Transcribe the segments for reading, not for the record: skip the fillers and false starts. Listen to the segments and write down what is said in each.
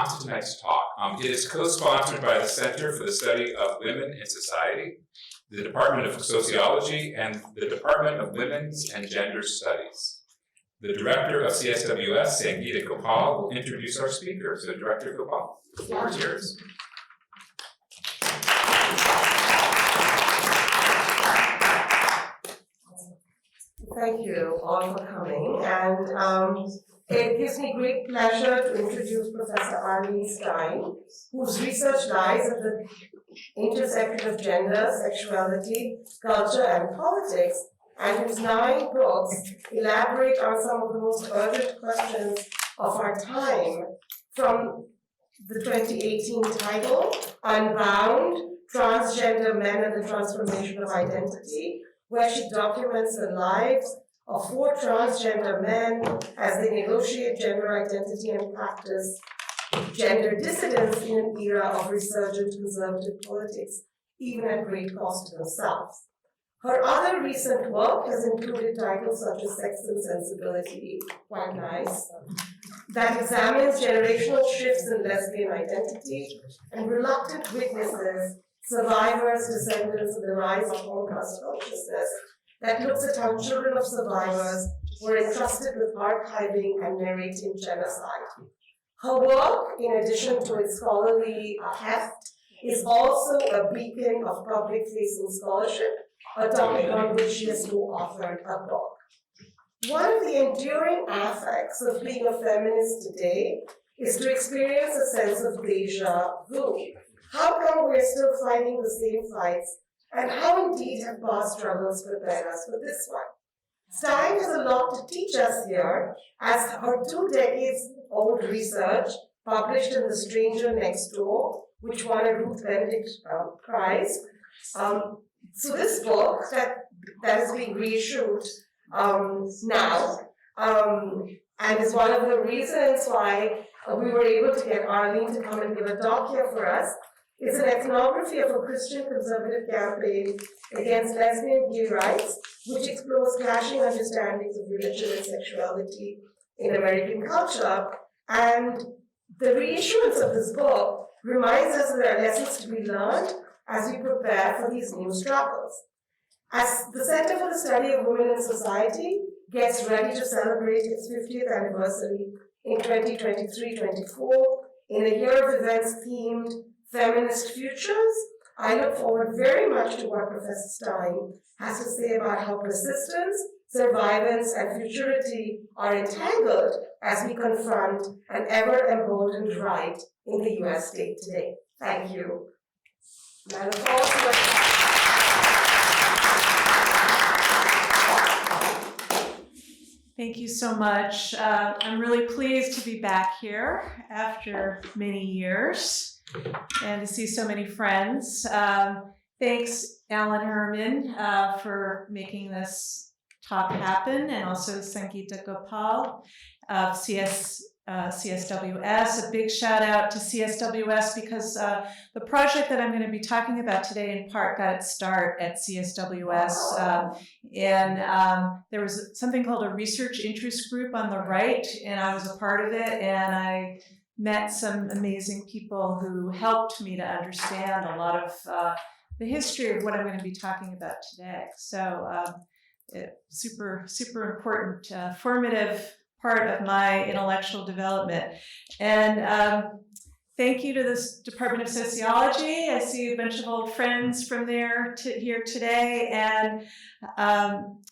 to tonight's talk. It is co-sponsored by the Center for the Study of Women in Society, the Department of Sociology, and the Department of Women's and Gender Studies. The director of CSWS, Sangeeta Gopal, will introduce our speaker. So Director Gopal, the floor is yours. Thank you all for coming, and it gives me great pleasure to introduce Professor Arlene Stein, whose research lies at the intersection of gender, sexuality, culture, and politics, and whose 9 books elaborate on some of the most urgent questions of our time, from the 2018 title, Unbound, Transgender Men and the Transformation of Identity, where she documents the lives of 4 transgender men as they negotiate gender identity and practice gender dissidence in an era of resurgent conservative politics, even at great cost to themselves. Her other recent work has included titles such as Sex and Sensibility, quite nice, that examines generational shifts in lesbian identity, and Reluctant Witnesses, Survivors, Descendants, and the Rise of Holocaust Consciousness, that looks at how children of survivors were entrusted with archiving and narrating genocide. Her work, in addition to its scholarly heft, is also a beacon of public-facing scholarship, a topic on which she has co-authored a book. One of the enduring affects of being a feminist today is to experience a sense of déjà vu. How come we're still fighting the same fights, and how indeed have past struggles prepared us for this one? Stein has a lot to teach us here, as her 2 decades-old research, published in The Stranger Next Door, which won a Ruth Benedict Prize. So this book that is being reissued now, and is one of the reasons why we were able to get Arlene to come and give a talk here for us. It's an ethnography of a Christian conservative campaign against lesbian gay rights, which explores clashing understandings of religion and sexuality in American culture. And the reissuance of this book reminds us that there are lessons to be learned as we prepare for these new struggles. As the Center for the Study of Women in Society gets ready to celebrate its 50th anniversary in 2023-24, in a year of events themed Feminist Futures, I look forward very much to what Professor Stein has to say about how persistence, survivance, and futurity are entangled as we confront an ever-emboldened right in the US state today. Thank you. And I look forward to Thank you so much. I'm really pleased to be back here after many years and to see so many friends. Thanks, Alan Herman, for making this talk happen, and also Sangeeta Gopal of CSWS. A big shout out to CSWS because the project that I'm going to be talking about today in part got its start at CSWS. And there was something called a research interest group on the right, and I was a part of it, and I met some amazing people who helped me to understand a lot of the history of what I'm going to be talking about today. So super, super important, formative part of my intellectual development. And thank you to this Department of Sociology. I see a bunch of old friends from there here today, and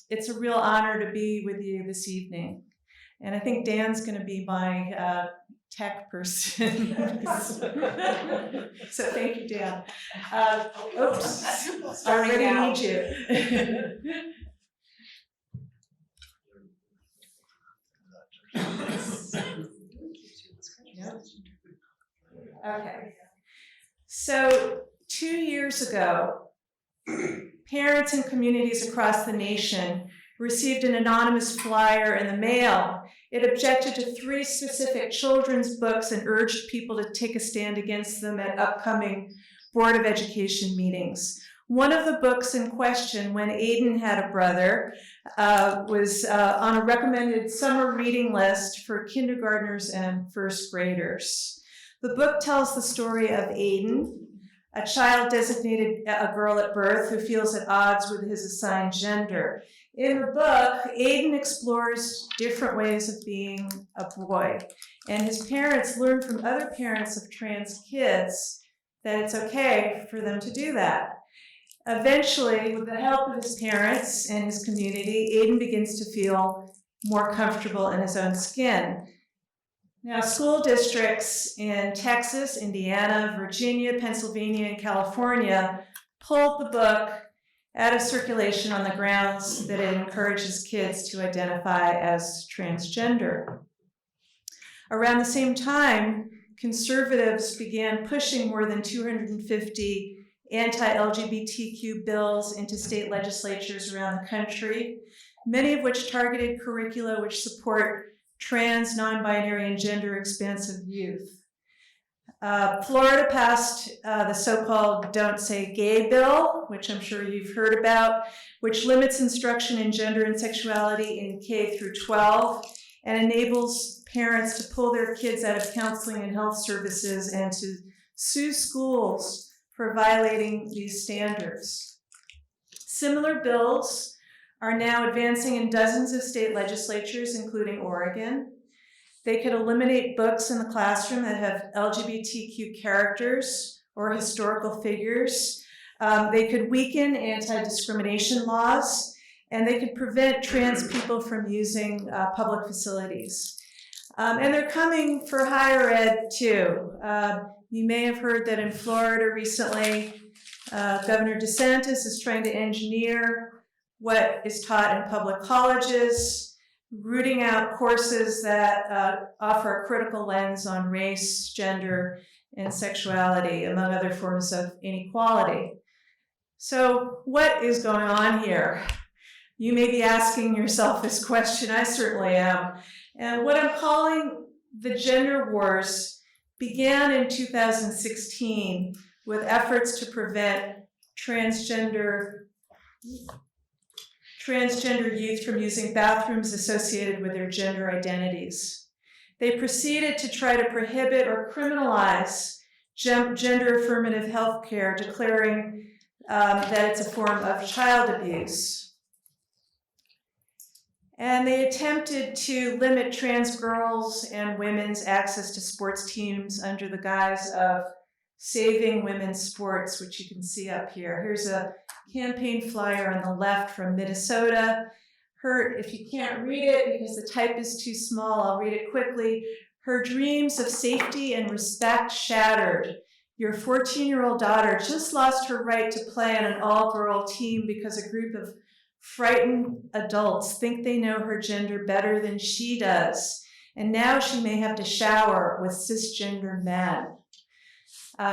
it's a real honor to be with you this evening. And I think Dan's going to be my tech person. So thank you, Dan. Oops, I already need you. Okay. So 2 years ago, parents and communities across the nation received an anonymous flyer in the mail. It objected to 3 specific children's books and urged people to take a stand against them at upcoming Board of Education meetings. One of the books in question, When Aiden Had a Brother, was on a recommended summer reading list for kindergartners and first graders. The book tells the story of Aiden, a child designated a girl at birth who feels at odds with his assigned gender. In the book, Aiden explores different ways of being a boy, and his parents learn from other parents of trans kids that it's okay for them to do that. Eventually, with the help of his parents and his community, Aiden begins to feel more comfortable in his own skin. Now, school districts in Texas, Indiana, Virginia, Pennsylvania, and California pulled the book out of circulation on the grounds that it encourages kids to identify as transgender. Around the same time, conservatives began pushing more than 250 anti-LGBTQ bills into state legislatures around the country, many of which targeted curricula which support trans, non-binary, and gender-expansive youth. Florida passed the so-called Don't Say Gay bill, which I'm sure you've heard about, which limits instruction in gender and sexuality in K through 12 and enables parents to pull their kids out of counseling and health services and to sue schools for violating these standards. Similar bills are now advancing in dozens of state legislatures, including Oregon. They could eliminate books in the classroom that have LGBTQ characters or historical figures. They could weaken anti-discrimination laws, and they could prevent trans people from using public facilities. And they're coming for higher ed too. You may have heard that in Florida recently, Governor DeSantis is trying to engineer what is taught in public colleges, rooting out courses that offer a critical lens on race, gender, and sexuality, among other forms of inequality. So what is going on here? You may be asking yourself this question. I certainly am. And what I'm calling the gender wars began in 2016 with efforts to prevent transgender youth from using bathrooms associated with their gender identities. They proceeded to try to prohibit or criminalize gender affirmative health care, declaring that it's a form of child abuse. And they attempted to limit trans girls and women's access to sports teams under the guise of saving women's sports, which you can see up here. Here's a campaign flyer on the left from Minnesota. If you can't read it because the type is too small, I'll read it quickly. Her dreams of safety and respect shattered. Your 14-year-old daughter just lost her right to play on an all-girl team because a group of frightened adults think they know her gender better than she does. And now she may have to shower with cisgender men.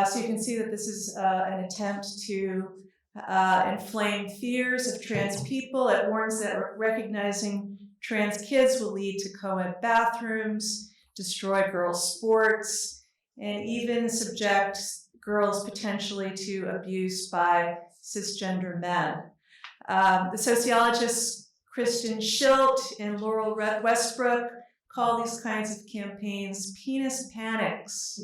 So you can see that this is an attempt to inflame fears of trans people. It warns that recognizing trans kids will lead to co-ed bathrooms, destroy girls' sports, and even subject girls potentially to abuse by cisgender men. The sociologists Kristen Schilt and Laurel Westbrook call these kinds of campaigns penis panics.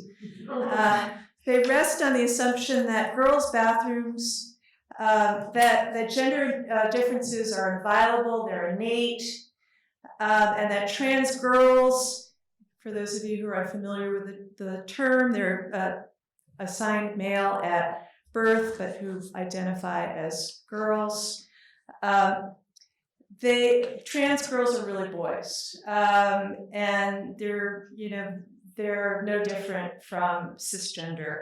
They rest on the assumption that girls' bathrooms, that gender differences are inviolable, they're innate, and that trans girls, for those of you who are familiar with the term, they're assigned male at birth, but who identify as girls. Trans girls are really boys, and they're no different from cisgender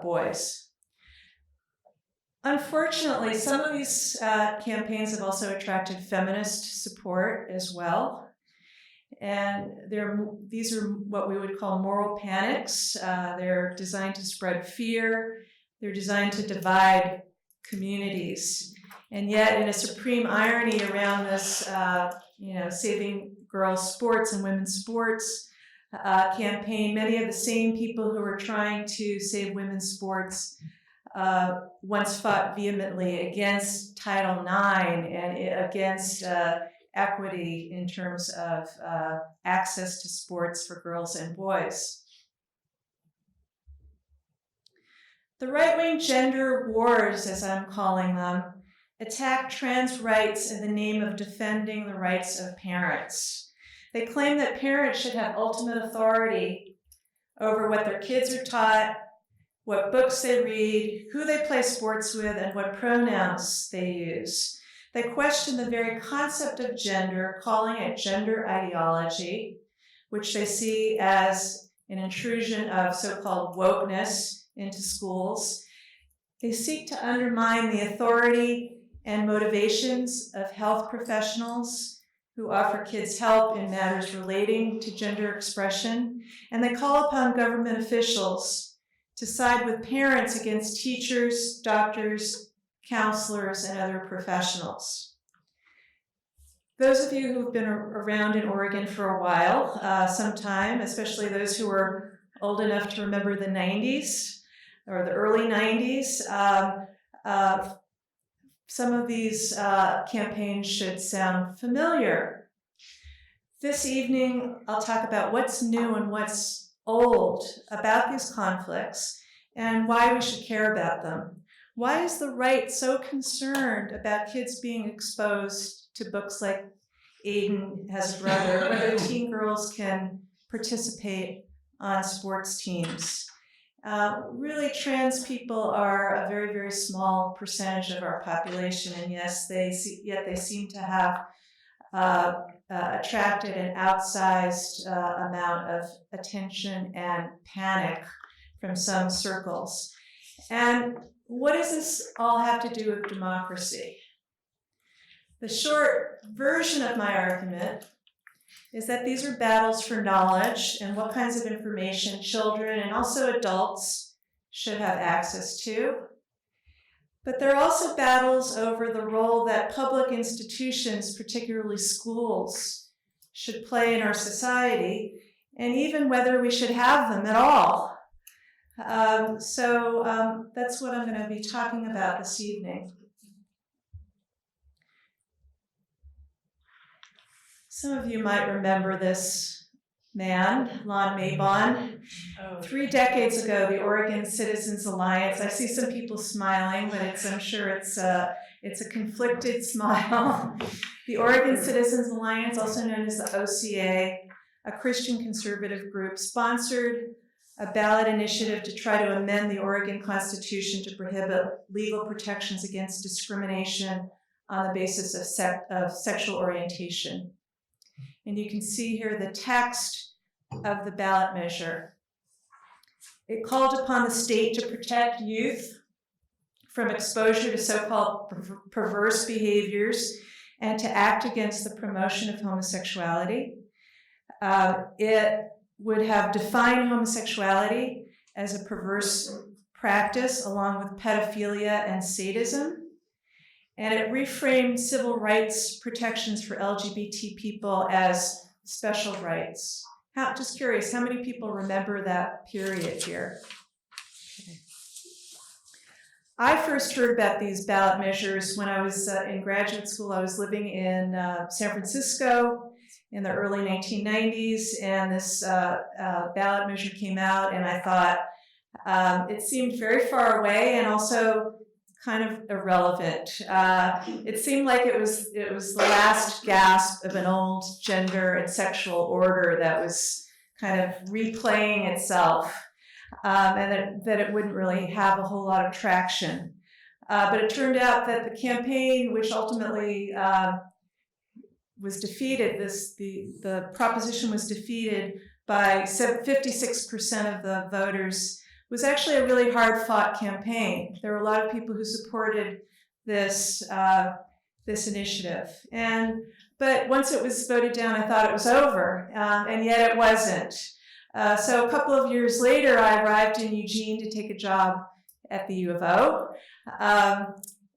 boys. Unfortunately, some of these campaigns have also attracted feminist support as well. And these are what we would call moral panics. They're designed to spread fear. They're designed to divide communities. And yet, in a supreme irony around this, saving girls' sports and women's sports campaign, many of the same people who are trying to save women's sports once fought vehemently against Title IX and against equity in terms of access to sports for girls and boys. The right-wing gender wars, as I'm calling them, attack trans rights in the name of defending the rights of parents. They claim that parents should have ultimate authority over what their kids are taught, what books they read, who they play sports with, and what pronouns they use. They question the very concept of gender, calling it gender ideology, which they see as an intrusion of so-called wokeness into schools. They seek to undermine the authority and motivations of health professionals who offer kids help in matters relating to gender expression, and they call upon government officials to side with parents against teachers, doctors, counselors, and other professionals. Those of you who've been around in Oregon for a while, some time, especially those who are old enough to remember the 90s or the early 90s, some of these campaigns should sound familiar. This evening, I'll talk about what's new and what's old about these conflicts and why we should care about them. Why is the right so concerned about kids being exposed to books like Aiden Has a Brother, whether teen girls can participate on sports teams? Really, trans people are a very, very small percentage of our population, and yes, yet they seem to have attracted an outsized amount of attention and panic from some circles. And what does this all have to do with democracy? The short version of my argument is that these are battles for knowledge and what kinds of information children and also adults should have access to. But they're also battles over the role that public institutions, particularly schools, should play in our society, and even whether we should have them at all. So that's what I'm going to be talking about this evening. Some of you might remember this man, Lon Mabon. 3 decades ago, the Oregon Citizens Alliance, I see some people smiling, but I'm sure it's a conflicted smile. The Oregon Citizens Alliance, also known as the OCA, a Christian conservative group, sponsored a ballot initiative to try to amend the Oregon Constitution to prohibit legal protections against discrimination on the basis of sexual orientation. And you can see here the text of the ballot measure. It called upon the state to protect youth from exposure to so-called perverse behaviors and to act against the promotion of homosexuality. It would have defined homosexuality as a perverse practice along with pedophilia and sadism. And it reframed civil rights protections for LGBT people as special rights. Just curious, how many people remember that period here? Okay. I first heard about these ballot measures when I was in graduate school. I was living in San Francisco in the early 1990s, and this ballot measure came out, and I thought it seemed very far away and also kind of irrelevant. It seemed like it was the last gasp of an old gender and sexual order that was kind of replaying itself, and that it wouldn't really have a whole lot of traction. But it turned out that the campaign, which ultimately was defeated, the proposition was defeated by 56% of the voters, was actually a really hard-fought campaign. There were a lot of people who supported this initiative. But once it was voted down, I thought it was over, and yet it wasn't. So a couple of years later, I arrived in Eugene to take a job at the U of O,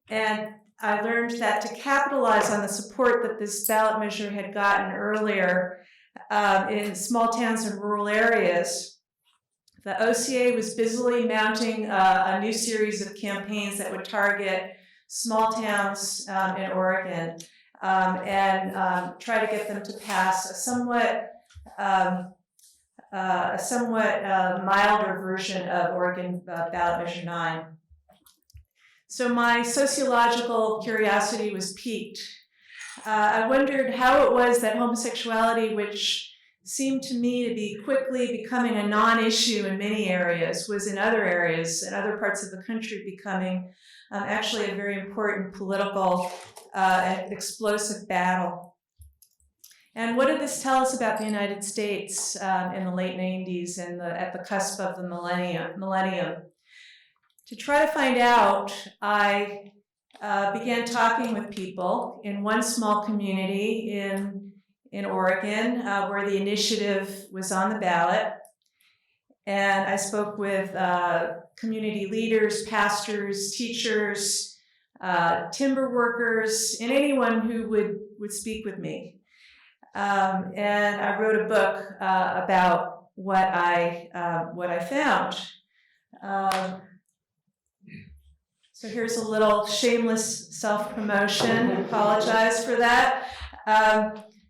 and I learned that to capitalize on the support that this ballot measure had gotten earlier in small towns and rural areas, the OCA was busily mounting a new series of campaigns that would target small towns in Oregon and try to get them to pass a somewhat a somewhat milder version of Oregon ballot measure 9. So my sociological curiosity was piqued. I wondered how it was that homosexuality, which seemed to me to be quickly becoming a non-issue in many areas, was in other areas, in other parts of the country, becoming actually a very important political and explosive battle. And what did this tell us about the United States in the late 90s and at the cusp of the millennium? To try to find out, I began talking with people in one small community in Oregon where the initiative was on the ballot. And I spoke with community leaders, pastors, teachers, timber workers, and anyone who would speak with me. And I wrote a book about what I found. So here's a little shameless self-promotion. I apologize for that.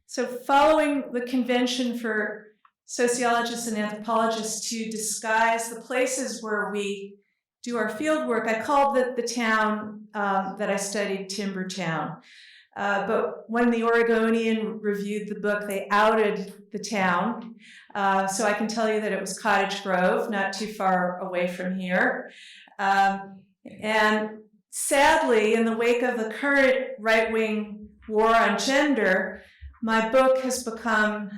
So following the convention for sociologists and anthropologists to disguise the places where we do our field work, I called the town that I studied Timbertown. But when the Oregonian reviewed the book, they outed the town. So I can tell you that it was Cottage Grove, not too far away from here. And sadly, in the wake of the current right-wing war on gender, my book has become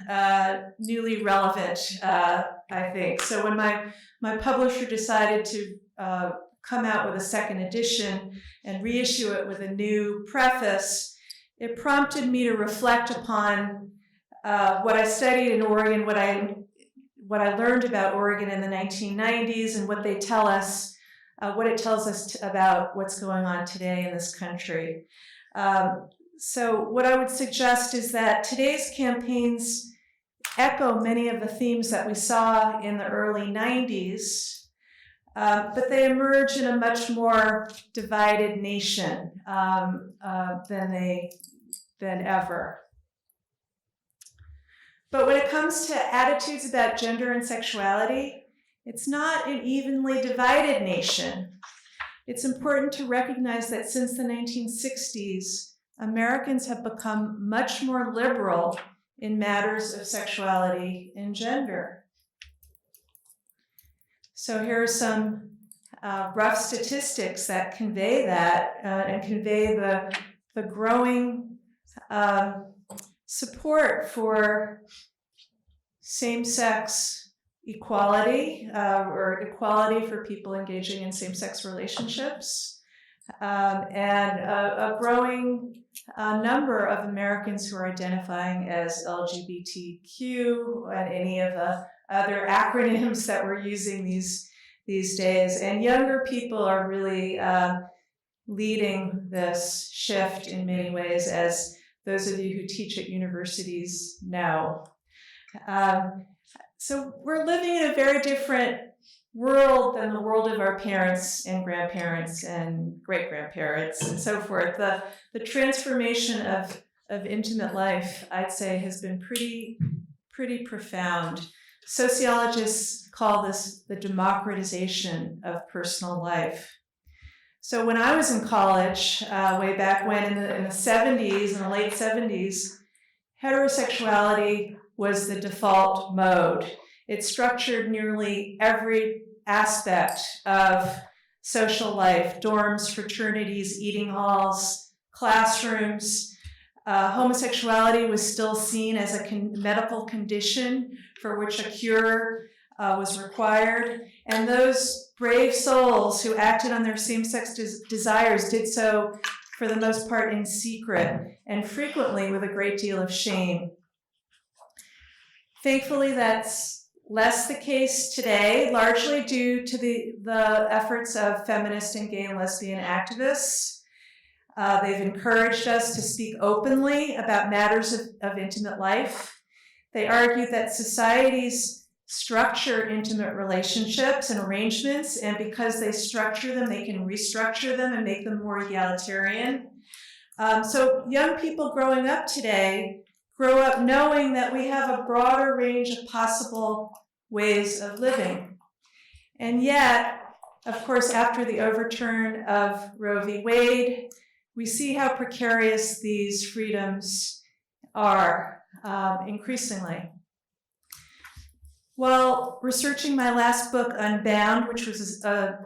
newly relevant, I think. So when my publisher decided to come out with a second edition and reissue it with a new preface, it prompted me to reflect upon what I studied in Oregon, what I learned about Oregon in the 1990s, and what they tell us. What it tells us about what's going on today in this country. So what I would suggest is that today's campaigns echo many of the themes that we saw in the early 90s, but they emerge in a much more divided nation than ever. But when it comes to attitudes about gender and sexuality, it's not an evenly divided nation. It's important to recognize that since the 1960s, Americans have become much more liberal in matters of sexuality and gender. So here are some rough statistics that convey that and convey the growing support for same-sex equality or equality for people engaging in same-sex relationships, and a growing number of Americans who are identifying as LGBTQ and any of the other acronyms that we're using these days. And younger people are really leading this shift in many ways, as those of you who teach at universities know. So we're living in a very different world than the world of our parents and grandparents and great-grandparents and so forth. The transformation of intimate life, I'd say, has been pretty profound. Sociologists call this the democratization of personal life. So when I was in college, way back when in the 70s, in the late 70s, heterosexuality was the default mode. It structured nearly every aspect of social life: dorms, fraternities, eating halls, classrooms. Homosexuality was still seen as a medical condition for which a cure was required. And those brave souls who acted on their same-sex desires did so, for the most part, in secret, and frequently with a great deal of shame. Thankfully, that's less the case today, largely due to the efforts of feminist and gay and lesbian activists. They've encouraged us to speak openly about matters of intimate life. They argue that societies structure intimate relationships and arrangements, and because they structure them, they can restructure them and make them more egalitarian. So young people growing up today grow up knowing that we have a broader range of possible ways of living. And yet, of course, after the overturn of Roe v. Wade, we see how precarious these freedoms are increasingly. While researching my last book, Unbound, which was a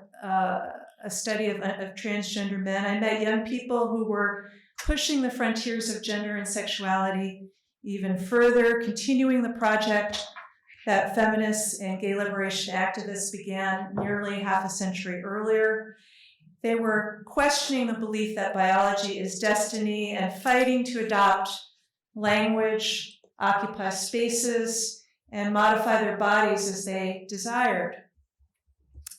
study of transgender men, I met young people who were pushing the frontiers of gender and sexuality even further, continuing the project that feminists and gay liberation activists began nearly half a century earlier. They were questioning the belief that biology is destiny and fighting to adopt language, occupy spaces, and modify their bodies as they desired.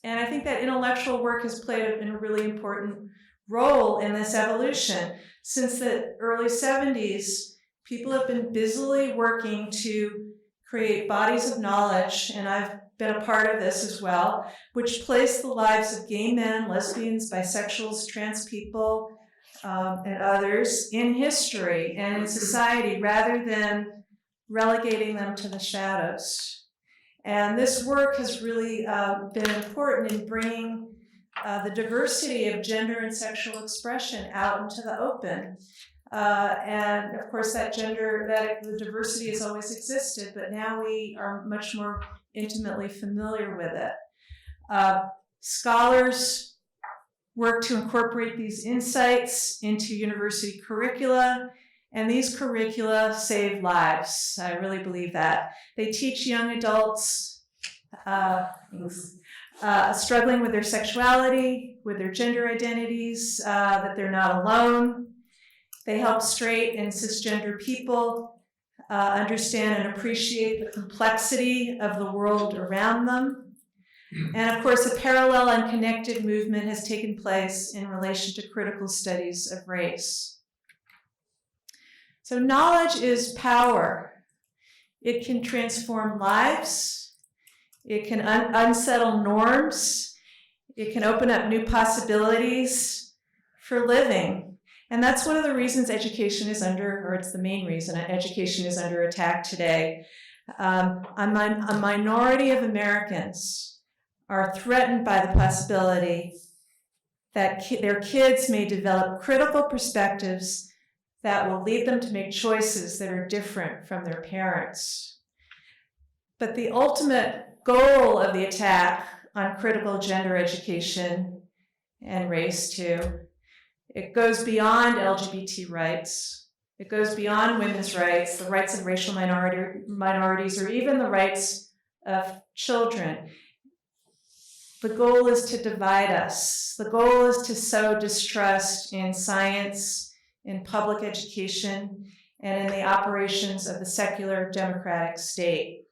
And I think that intellectual work has played a really important role in this evolution. Since the early 70s, people have been busily working to create bodies of knowledge, and I've been a part of this as well, which place the lives of gay men, lesbians, bisexuals, trans people, and others in history and in society rather than relegating them to the shadows. And this work has really been important in bringing the diversity of gender and sexual expression out into the open. And of course the diversity has always existed, but now we are much more intimately familiar with it. Scholars work to incorporate these insights into university curricula, and these curricula save lives. I really believe that. They teach young adults struggling with their sexuality, with their gender identities, that they're not alone. They help straight and cisgender people understand and appreciate the complexity of the world around them. And of course, a parallel and connected movement has taken place in relation to critical studies of race. So knowledge is power. It can transform lives. It can unsettle norms. It can open up new possibilities for living. And that's one of the reasons education is or it's the main reason education is under attack today. A minority of Americans are threatened by the possibility that their kids may develop critical perspectives that will lead them to make choices that are different from their parents. But the ultimate goal of the attack on critical gender education and race too, it goes beyond LGBT rights. It goes beyond women's rights, the rights of racial minorities, or even the rights of children. The goal is to divide us. The goal is to sow distrust in science, in public education, and in the operations of the secular democratic state.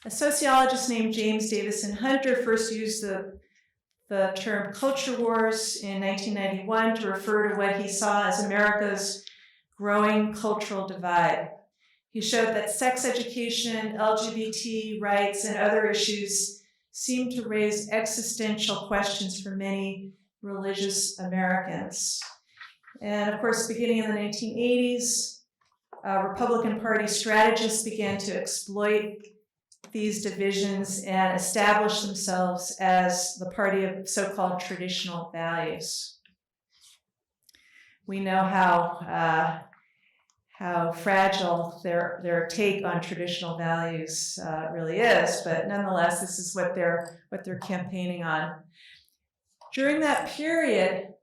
A sociologist named James Davison Hunter first used the term culture wars in 1991 to refer to what he saw as America's growing cultural divide. He showed that sex education, LGBT rights, and other issues seemed to raise existential questions for many religious Americans. And of course, beginning in the 1980s, Republican Party strategists began to exploit these divisions and establish themselves as the party of so-called traditional values. We know how fragile their take on traditional values really is, but nonetheless, this is what they're campaigning on. During that period,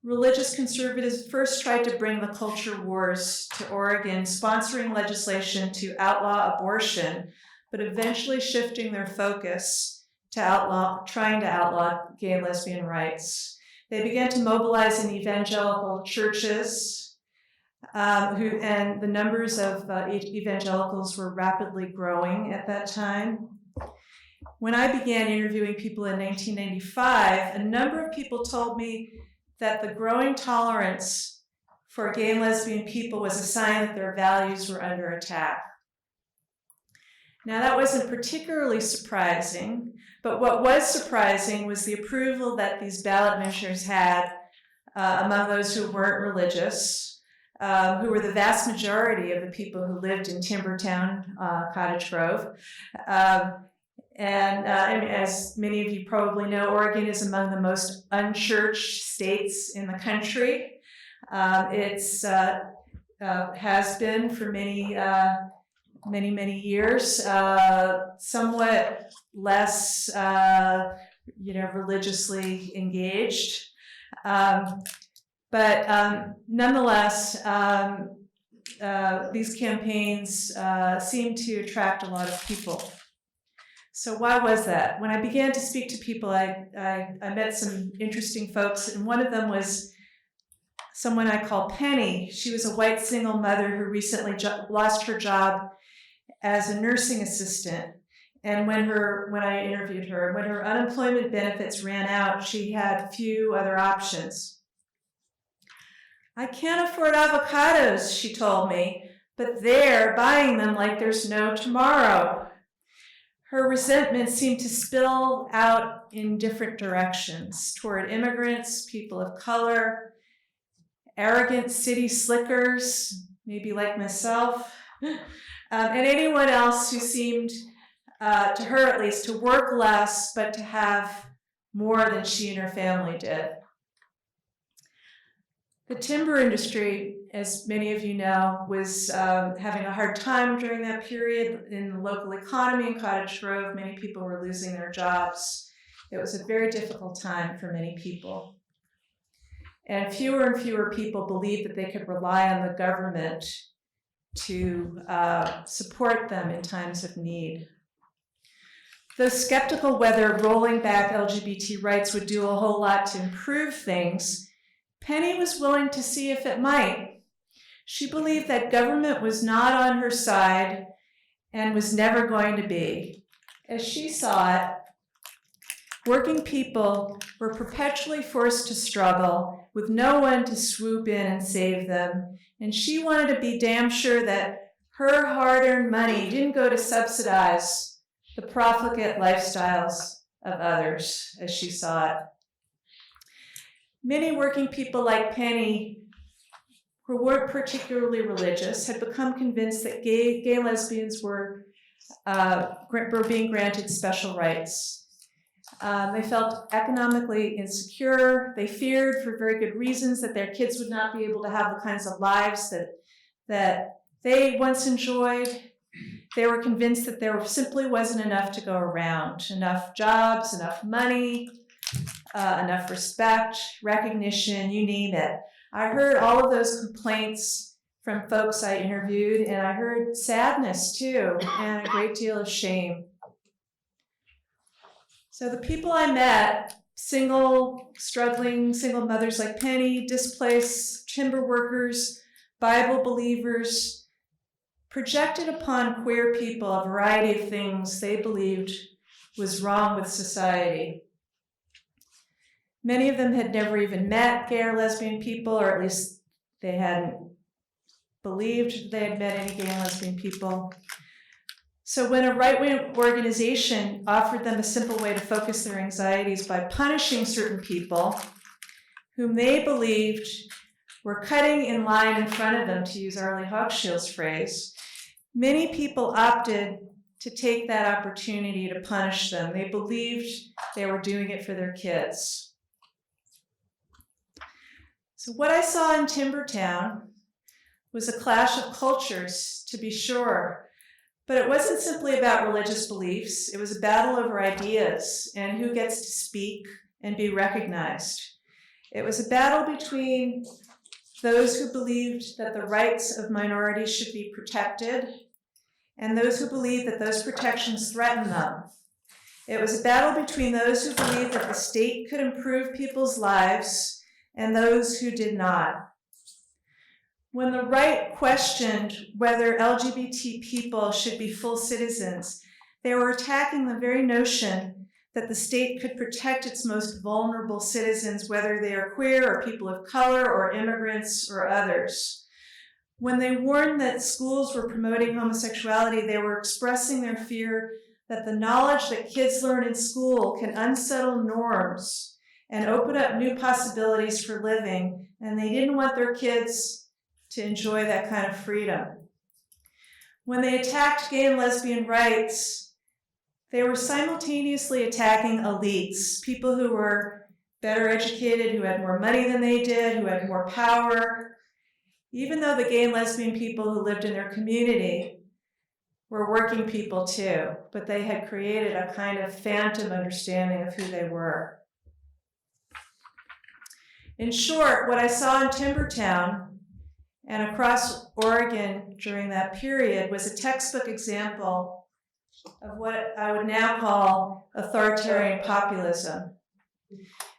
religious conservatives first tried to bring the culture wars to Oregon, sponsoring legislation to outlaw abortion, but eventually shifting their focus to trying to outlaw gay and lesbian rights. They began to mobilize in evangelical churches, and the numbers of evangelicals were rapidly growing at that time. When I began interviewing people in 1995, a number of people told me that the growing tolerance for gay and lesbian people was a sign that their values were under attack. Now, that wasn't particularly surprising, but what was surprising was the approval that these ballot measures had among those who weren't religious. who were the vast majority of the people who lived in Timbertown, Cottage Grove. And as many of you probably know, Oregon is among the most unchurched states in the country. It's has been for many years, somewhat less, religiously engaged. But nonetheless, these campaigns seem to attract a lot of people. So why was that? When I began to speak to people, I met some interesting folks, and one of them was someone I call Penny. She was a white single mother who recently lost her job as a nursing assistant. And when I interviewed her, when her unemployment benefits ran out, she had few other options. I can't afford avocados, she told me, but they're buying them like there's no tomorrow. Her resentment seemed to spill out in different directions, toward immigrants, people of color, arrogant city slickers, maybe like myself, and anyone else who seemed, to her at least, to work less, but to have more than she and her family did. The timber industry, as many of you know, was having a hard time during that period in the local economy in Cottage Grove. Many people were losing their jobs. It was a very difficult time for many people. And fewer people believed that they could rely on the government to support them in times of need. Though skeptical whether rolling back LGBT rights would do a whole lot to improve things, Penny was willing to see if it might. She believed that government was not on her side and was never going to be. As she saw it, working people were perpetually forced to struggle with no one to swoop in and save them, and she wanted to be damn sure that her hard-earned money didn't go to subsidize the profligate lifestyles of others, as she saw it. Many working people like Penny, who weren't particularly religious, had become convinced that gay lesbians were being granted special rights. They felt economically insecure. They feared, for very good reasons, that their kids would not be able to have the kinds of lives that they once enjoyed. They were convinced that there simply wasn't enough to go around, enough jobs, enough money, enough respect, recognition, you name it. I heard all of those complaints from folks I interviewed, and I heard sadness too, and a great deal of shame. So the people I met, struggling single mothers like Penny, displaced timber workers, Bible believers, projected upon queer people a variety of things they believed was wrong with society. Many of them had never even met gay or lesbian people, or at least they hadn't believed they had met any gay and lesbian people. So when a right-wing organization offered them a simple way to focus their anxieties by punishing certain people whom they believed were cutting in line in front of them, to use Arlie Hochschild's phrase, many people opted to take that opportunity to punish them. They believed they were doing it for their kids. So what I saw in Timbertown was a clash of cultures, to be sure, but it wasn't simply about religious beliefs. It was a battle over ideas and who gets to speak and be recognized. It was a battle between those who believed that the rights of minorities should be protected and those who believed that those protections threaten them. It was a battle between those who believed that the state could improve people's lives and those who did not. When the right questioned whether LGBT people should be full citizens, they were attacking the very notion that the state could protect its most vulnerable citizens, whether they are queer or people of color or immigrants or others. When they warned that schools were promoting homosexuality, they were expressing their fear that the knowledge that kids learn in school can unsettle norms and open up new possibilities for living, and they didn't want their kids to enjoy that kind of freedom. When they attacked gay and lesbian rights, they were simultaneously attacking elites, people who were better educated, who had more money than they did, who had more power, even though the gay and lesbian people who lived in their community were working people too, but they had created a kind of phantom understanding of who they were. In short, what I saw in Timbertown and across Oregon during that period was a textbook example of what I would now call authoritarian populism.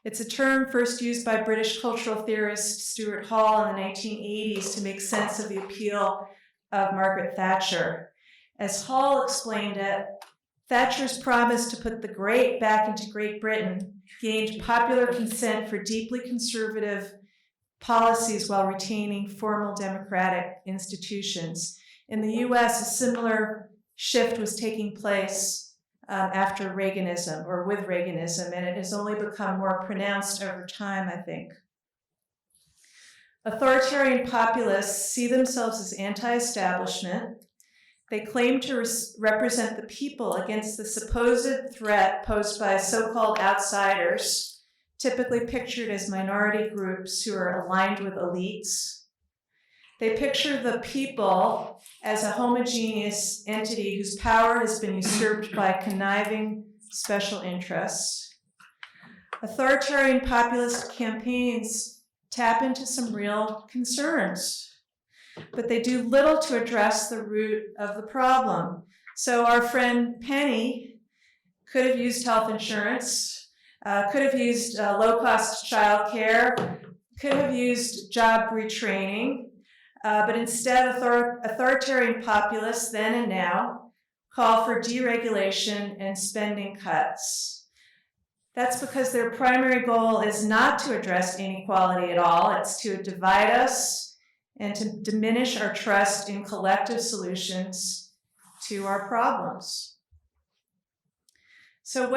It's a term first used by British cultural theorist Stuart Hall in the 1980s to make sense of the appeal of Margaret Thatcher. As Hall explained it, Thatcher's promise to put the great back into Great Britain gained popular consent for deeply conservative policies while retaining formal democratic institutions. In the US, a similar shift was taking place after Reaganism, or with Reaganism, and it has only become more pronounced over time, I think. Authoritarian populists see themselves as anti-establishment. They claim to represent the people against the supposed threat posed by so-called outsiders, typically pictured as minority groups who are aligned with elites. They picture the people as a homogeneous entity whose power has been usurped by conniving special interests. Authoritarian populist campaigns tap into some real concerns, but they do little to address the root of the problem. So our friend Penny could have used health insurance, could have used low-cost childcare, could have used job retraining, but instead authoritarian populists then and now call for deregulation and spending cuts. That's because their primary goal is not to address inequality at all. It's to divide us and to diminish our trust in collective solutions to our problems. So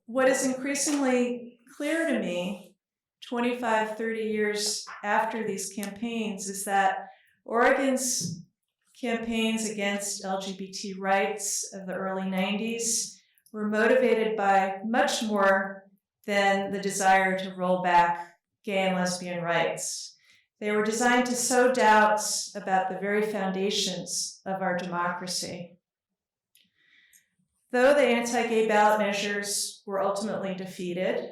what is increasingly clear to me 25, 30 years after these campaigns is that Oregon's campaigns against LGBT rights of the early 90s were motivated by much more than the desire to roll back gay and lesbian rights. They were designed to sow doubts about the very foundations of our democracy. Though the anti-gay ballot measures were ultimately defeated,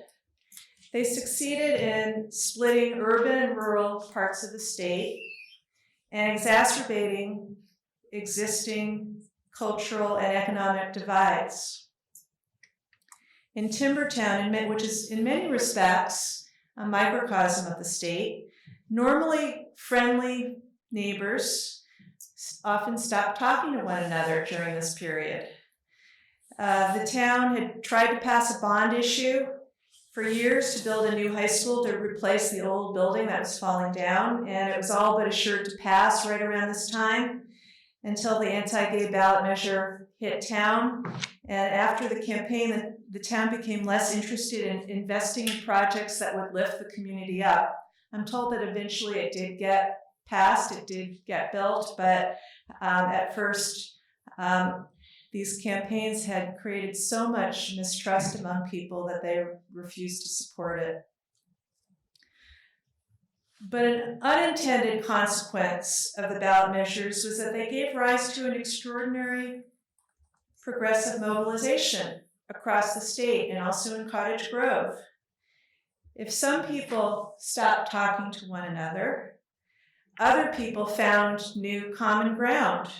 they succeeded in splitting urban and rural parts of the state and exacerbating existing cultural and economic divides. In Timbertown, which is in many respects a microcosm of the state, normally friendly neighbors often stopped talking to one another during this period. The town had tried to pass a bond issue for years to build a new high school to replace the old building that was falling down, and it was all but assured to pass right around this time until the anti-gay ballot measure hit town. And after the campaign, the town became less interested in investing in projects that would lift the community up. I'm told that eventually it did get passed, it did get built, but at first, these campaigns had created so much mistrust among people that they refused to support it. But an unintended consequence of the ballot measures was that they gave rise to an extraordinary progressive mobilization across the state and also in Cottage Grove. If some people stopped talking to one another, other people found new common ground.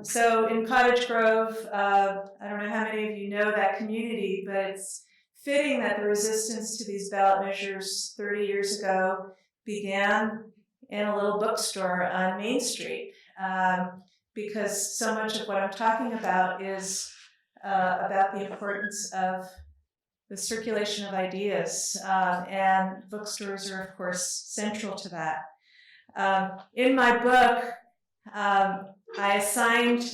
So in Cottage Grove, I don't know how many of you know that community, but it's fitting that the resistance to these ballot measures 30 years ago began in a little bookstore on Main Street, because so much of what I'm talking about is about the importance of the circulation of ideas, and bookstores are, of course, central to that. In my book, I assigned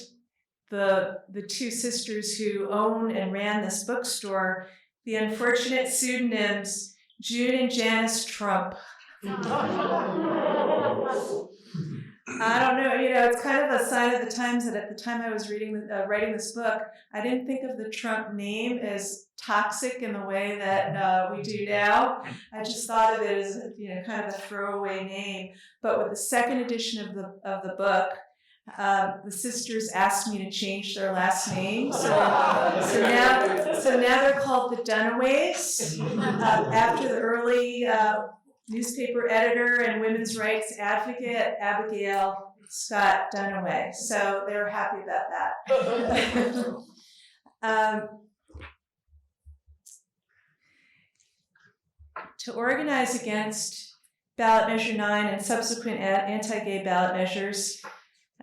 the two sisters who own and ran this bookstore the unfortunate pseudonyms June and Janice Trump. I don't know, it's kind of a sign of the times that at the time I was writing this book, I didn't think of the Trump name as toxic in the way that we do now. I just thought of it as, kind of a throwaway name. But with the second edition of the book, the sisters asked me to change their last name, so now they're called the Dunaways, after the early newspaper editor and women's rights advocate Abigail Scott Duniway. So they were happy about that. To organize against ballot measure 9 and subsequent anti-gay ballot measures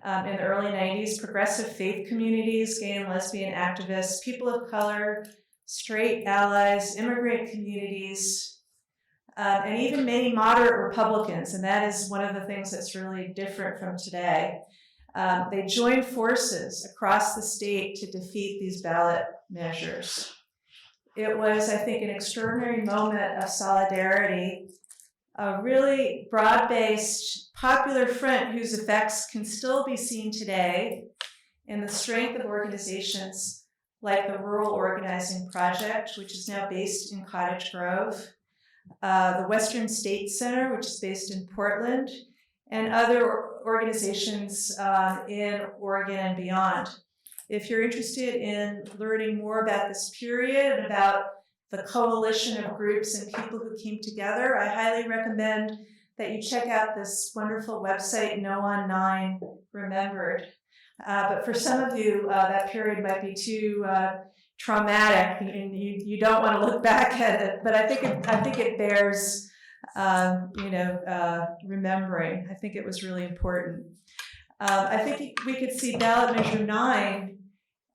in the early 90s, progressive faith communities, gay and lesbian activists, people of color, straight allies, immigrant communities, and even many moderate Republicans, and that is one of the things that's really different from today. They joined forces across the state to defeat these ballot measures. It was, I think, an extraordinary moment of solidarity, a really broad-based popular front whose effects can still be seen today in the strength of organizations like the Rural Organizing Project, which is now based in Cottage Grove, the Western State Center, which is based in Portland, and other organizations in Oregon and beyond. If you're interested in learning more about this period and about the coalition of groups and people who came together, I highly recommend that you check out this wonderful website, No on 9 Remembered. But for some of you, that period might be too traumatic, and you don't want to look back at it. But I think it bears, remembering. I think it was really important. I think we could see ballot measure 9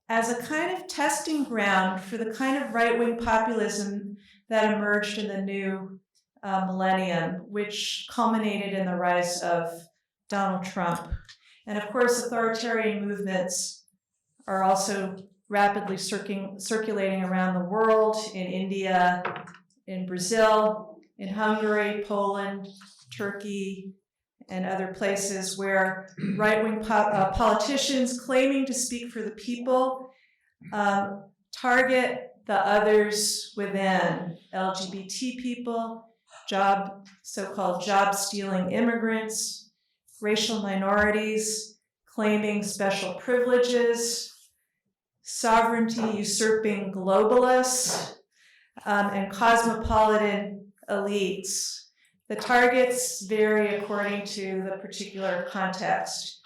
as a kind of testing ground for the kind of right-wing populism that emerged in the new millennium, which culminated in the rise of Donald Trump. And of course, authoritarian movements are also rapidly circulating around the world, in India, in Brazil, in Hungary, Poland, Turkey, and other places where right-wing politicians claiming to speak for the people target the others within: LGBT people, so-called job-stealing immigrants, racial minorities claiming special privileges, sovereignty-usurping globalists, and cosmopolitan elites. The targets vary according to the particular context.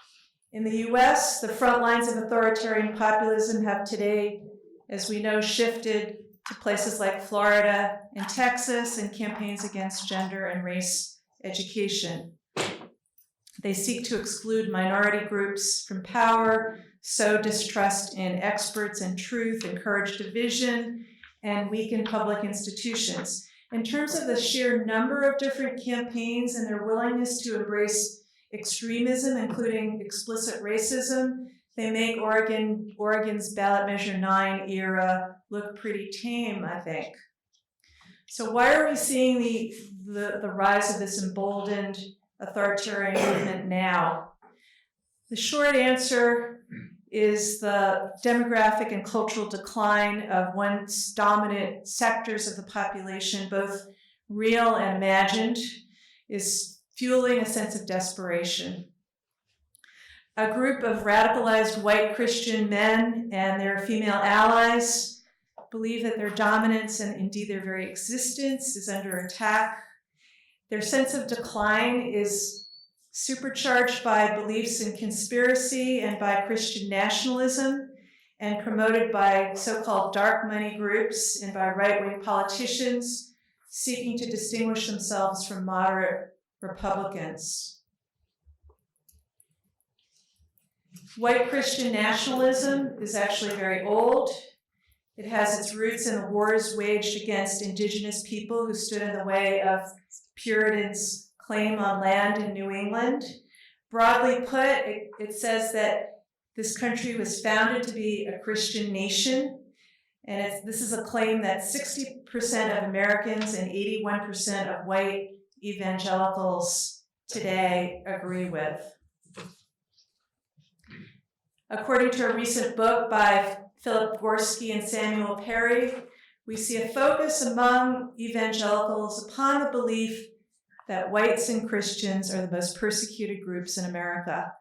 In the US, the front lines of authoritarian populism have today, as we know, shifted to places like Florida and Texas and campaigns against gender and race education. They seek to exclude minority groups from power, sow distrust in experts and truth, encourage division, and weaken public institutions. In terms of the sheer number of different campaigns and their willingness to embrace extremism, including explicit racism, they make Oregon's ballot measure 9 era look pretty tame, I think. So why are we seeing the rise of this emboldened authoritarian movement now? The short answer is the demographic and cultural decline of once dominant sectors of the population, both real and imagined, is fueling a sense of desperation. A group of radicalized white Christian men and their female allies believe that their dominance and indeed their very existence is under attack. Their sense of decline is supercharged by beliefs in conspiracy and by Christian nationalism, and promoted by so-called dark money groups and by right-wing politicians seeking to distinguish themselves from moderate Republicans. White Christian nationalism is actually very old. It has its roots in the wars waged against indigenous people who stood in the way of Puritans' claim on land in New England. Broadly put, it says that this country was founded to be a Christian nation, and this is a claim that 60% of Americans and 81% of white evangelicals today agree with. According to a recent book by Philip Gorski and Samuel Perry, we see a focus among evangelicals upon the belief that whites and Christians are the most persecuted groups in America.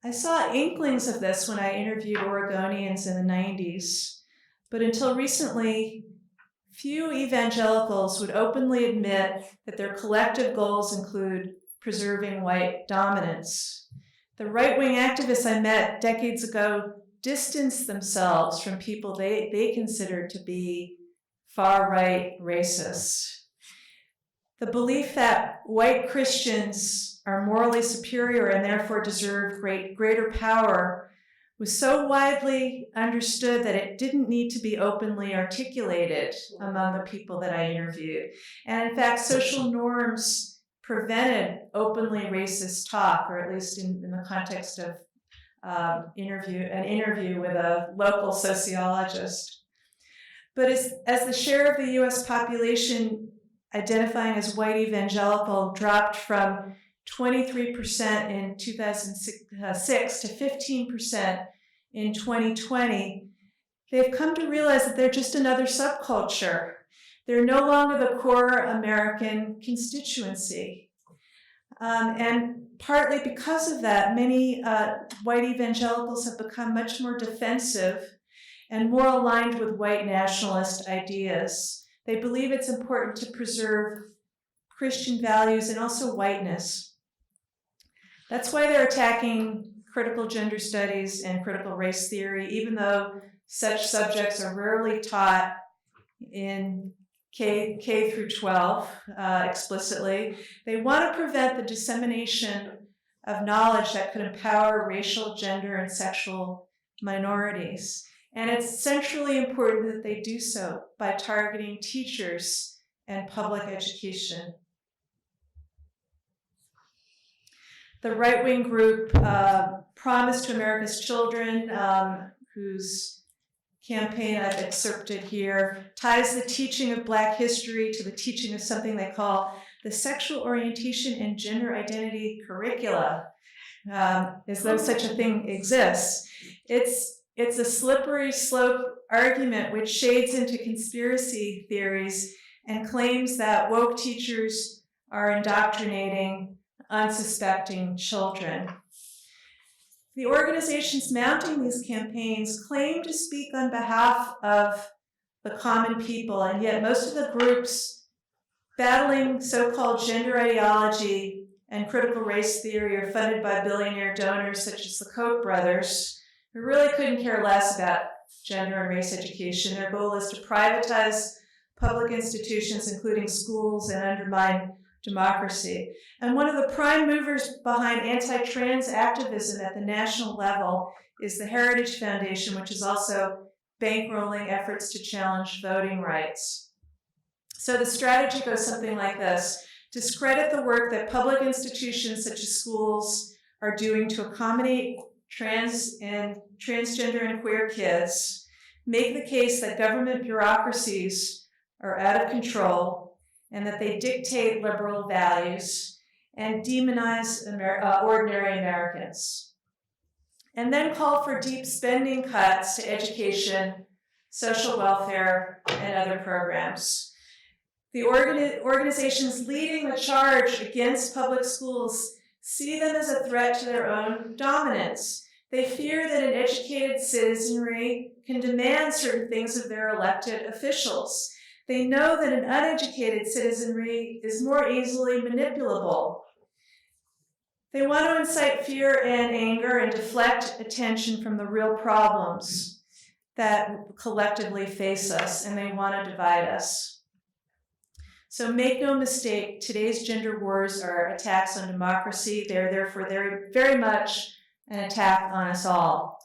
I saw inklings of this when I interviewed Oregonians in the 90s, but until recently, few evangelicals would openly admit that their collective goals include preserving white dominance. The right-wing activists I met decades ago distanced themselves from people they considered to be far-right racists. The belief that white Christians are morally superior and therefore deserve greater power was so widely understood that it didn't need to be openly articulated among the people that I interviewed. And in fact, social norms prevented openly racist talk, or at least in the context of an interview with a local sociologist. But as the share of the US population identifying as white evangelical dropped from 23% in 2006 to 15% in 2020, they've come to realize that they're just another subculture. They're no longer the core American constituency. And partly because of that, many white evangelicals have become much more defensive and more aligned with white nationalist ideas. They believe it's important to preserve Christian values and also whiteness. That's why they're attacking critical gender studies and critical race theory, even though such subjects are rarely taught in K through 12 explicitly. They want to prevent the dissemination of knowledge that could empower racial, gender, and sexual minorities. And it's centrally important that they do so by targeting teachers and public education. The right-wing group Promise to America's Children, whose campaign I've excerpted here, ties the teaching of Black history to the teaching of something they call the sexual orientation and gender identity curricula, as though such a thing exists. It's a slippery slope argument which shades into conspiracy theories and claims that woke teachers are indoctrinating unsuspecting children. The organizations mounting these campaigns claim to speak on behalf of the common people, and yet most of the groups battling so-called gender ideology and critical race theory are funded by billionaire donors such as the Koch brothers, who really couldn't care less about gender and race education. Their goal is to privatize public institutions, including schools, and undermine democracy. And one of the prime movers behind anti-trans activism at the national level is the Heritage Foundation, which is also bankrolling efforts to challenge voting rights. So the strategy goes something like this: discredit the work that public institutions such as schools are doing to accommodate trans and transgender and queer kids, make the case that government bureaucracies are out of control and that they dictate liberal values, and demonize ordinary Americans. And then call for deep spending cuts to education, social welfare, and other programs. The organizations leading the charge against public schools see them as a threat to their own dominance. They fear that an educated citizenry can demand certain things of their elected officials. They know that an uneducated citizenry is more easily manipulable. They want to incite fear and anger and deflect attention from the real problems that collectively face us, and they want to divide us. So make no mistake, today's gender wars are attacks on democracy. They're therefore very much an attack on us all.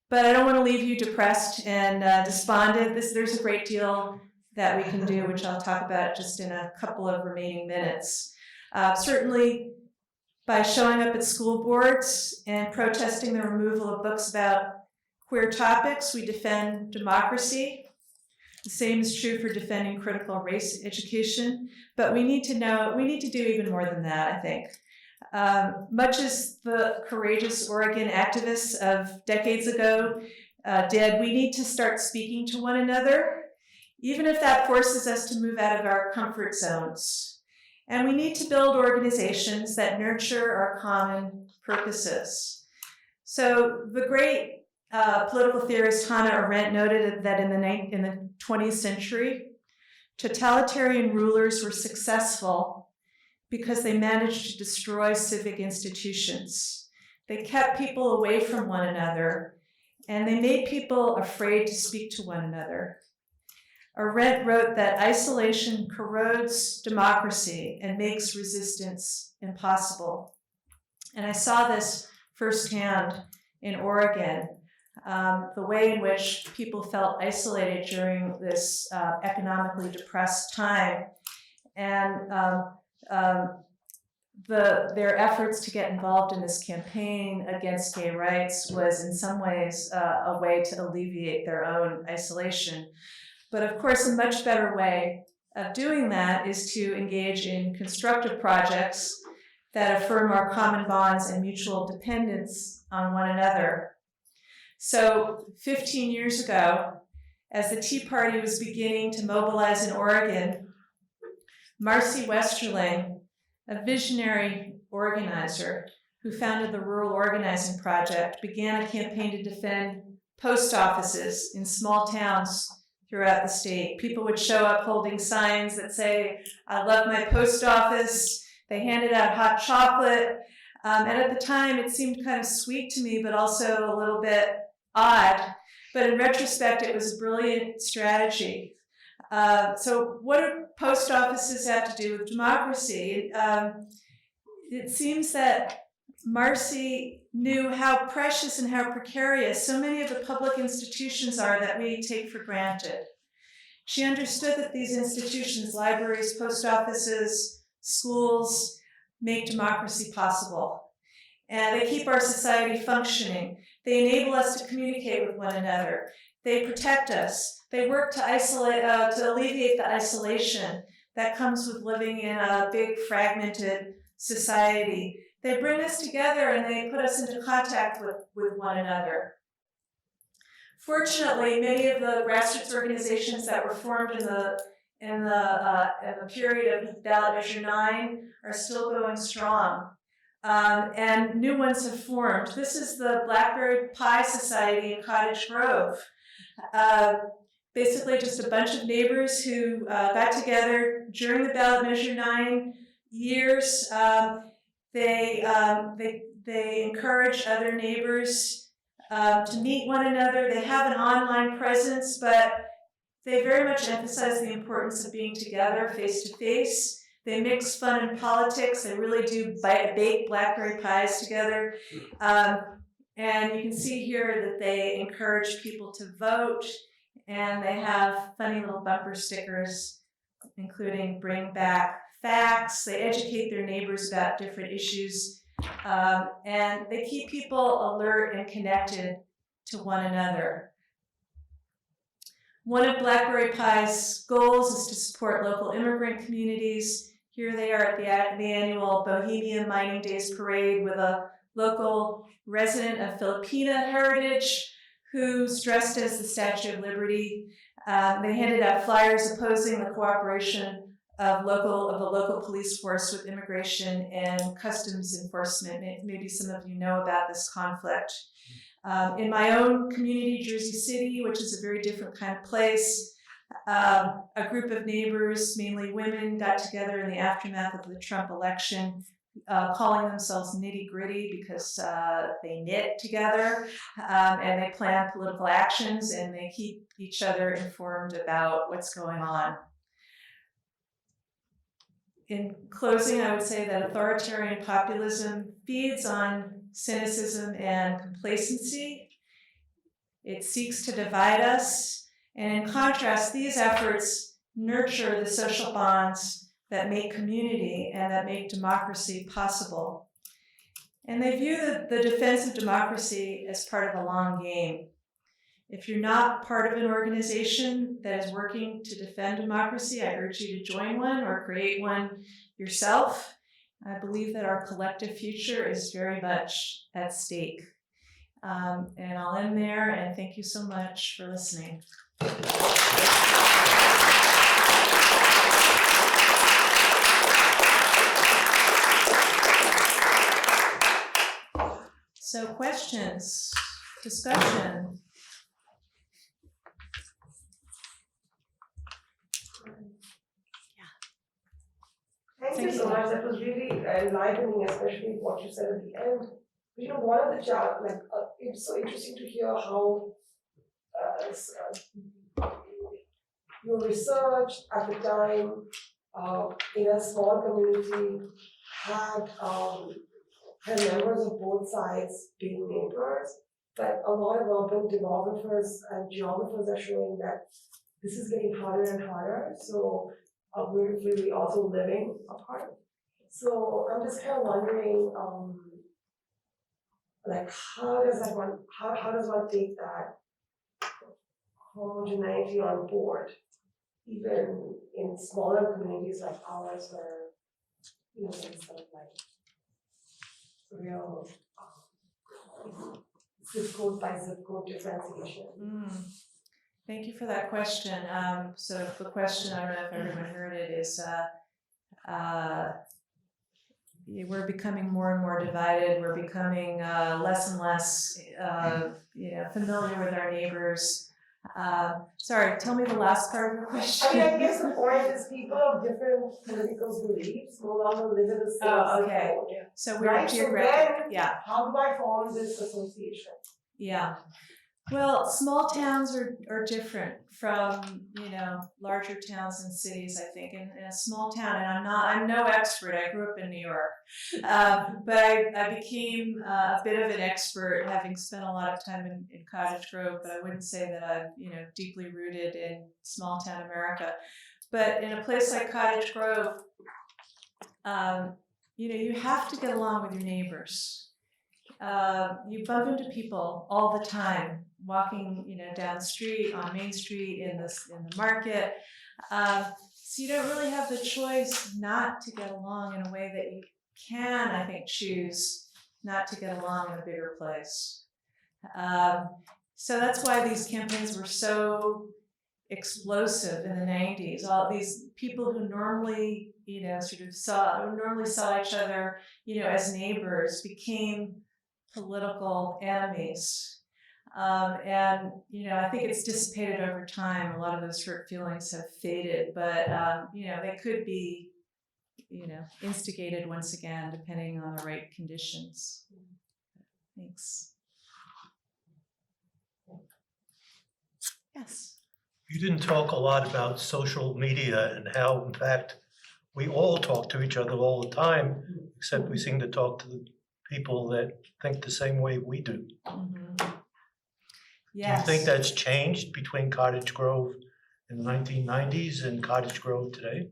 But I don't want to leave you depressed and despondent. There's a great deal that we can do, which I'll talk about just in a couple of remaining minutes. Certainly, by showing up at school boards and protesting the removal of books about queer topics, we defend democracy. The same is true for defending critical race education, but we need to do even more than that, I think. Much as the courageous Oregon activists of decades ago did, we need to start speaking to one another, even if that forces us to move out of our comfort zones. And we need to build organizations that nurture our common purposes. So the great political theorist Hannah Arendt noted that in the 20th century, totalitarian rulers were successful because they managed to destroy civic institutions. They kept people away from one another, and they made people afraid to speak to one another. Arendt wrote that isolation corrodes democracy and makes resistance impossible. And I saw this firsthand in Oregon, the way in which people felt isolated during this economically depressed time. And their efforts to get involved in this campaign against gay rights was in some ways a way to alleviate their own isolation. But of course, a much better way of doing that is to engage in constructive projects that affirm our common bonds and mutual dependence on one another. So 15 years ago, as the Tea Party was beginning to mobilize in Oregon, Marcy Westerling, a visionary organizer who founded the Rural Organizing Project, began a campaign to defend post offices in small towns throughout the state. People would show up holding signs that say, "I love my post office." They handed out hot chocolate. And at the time, it seemed kind of sweet to me, but also a little bit odd. But in retrospect, it was a brilliant strategy. So what do post offices have to do with democracy? It seems that Marcy knew how precious and how precarious so many of the public institutions are that we take for granted. She understood that these institutions, libraries, post offices, schools, make democracy possible. And they keep our society functioning. They enable us to communicate with one another. They protect us. They work to alleviate the isolation that comes with living in a big fragmented society. They bring us together and they put us into contact with one another. Fortunately, many of the grassroots organizations that were formed in the period of ballot measure 9 are still going strong. And new ones have formed. This is the Blackberry Pie Society in Cottage Grove. Basically just a bunch of neighbors who got together during the ballot measure 9 years. They encourage other neighbors to meet one another. They have an online presence, but they very much emphasize the importance of being together face to face. They mix fun and politics. They really do bake blackberry pies together. And you can see here that they encourage people to vote, and they have funny little bumper stickers, including bring back facts. They educate their neighbors about different issues, and they keep people alert and connected to one another. One of Blackberry Pie's goals is to support local immigrant communities. Here they are at the annual Bohemian Mining Days Parade with a local resident of Filipina heritage who's dressed as the Statue of Liberty. They handed out flyers opposing the cooperation of the local police force with immigration and customs enforcement. Maybe some of you know about this conflict. In my own community, Jersey City, which is a very different kind of place, a group of neighbors, mainly women, got together in the aftermath of the Trump election, calling themselves Nitty Gritty because they knit together, and they plan political actions, and they keep each other informed about what's going on. In closing, I would say that authoritarian populism feeds on cynicism and complacency. It seeks to divide us, and in contrast, these efforts nurture the social bonds that make community and that make democracy possible. And they view the defense of democracy as part of a long game. If you're not part of an organization that is working to defend democracy, I urge you to join one or create one yourself. I believe that our collective future is very much at stake. And I'll end there, and thank you so much for listening. So questions, discussion. Thank you so much. That was really enlivening, especially what you said at the end. You know, one of the challenges, it's so interesting to hear how your research at the time in a small community had members of both sides being neighbors, but a lot of urban demographers and geographers are showing that this is getting harder and harder. So we're really also living apart. So I'm just kind of wondering, like, how does one take that homogeneity on board, even in smaller communities like ours, where there's sort of like real zip code by zip code differentiation. Thank you for that question. So the question, I don't know if everyone heard it, is we're becoming more and more divided. We're becoming less and less familiar with our neighbors. Sorry, tell me the last part of your question. I mean, I guess the point is people of different political beliefs no longer live in the same okay. zip code. So we're geographic. Yeah. How do I form this association? Yeah. Well, small towns are different from larger towns and cities. I think in a small town, and I'm no expert. I grew up in New York, but I became a bit of an expert having spent a lot of time in Cottage Grove. But I wouldn't say that I'm deeply rooted in small town America. But in a place like Cottage Grove, you have to get along with your neighbors. You bump into people all the time, walking, down the street, on Main Street, in the market. So you don't really have the choice not to get along in a way that you can, I think, choose not to get along in a bigger place. So that's why these campaigns were so explosive in the 90s. All these people who normally, normally saw each other, as neighbors became political enemies. And I think it's dissipated over time. A lot of those hurt feelings have faded, but they could be instigated once again depending on the right conditions. Thanks. Yes. You didn't talk a lot about social media and how, in fact, we all talk to each other all the time, except we seem to talk to the people that think the same way we do. Mm-hmm. Yes. Do you think that's changed between Cottage Grove in the 1990s and Cottage Grove today?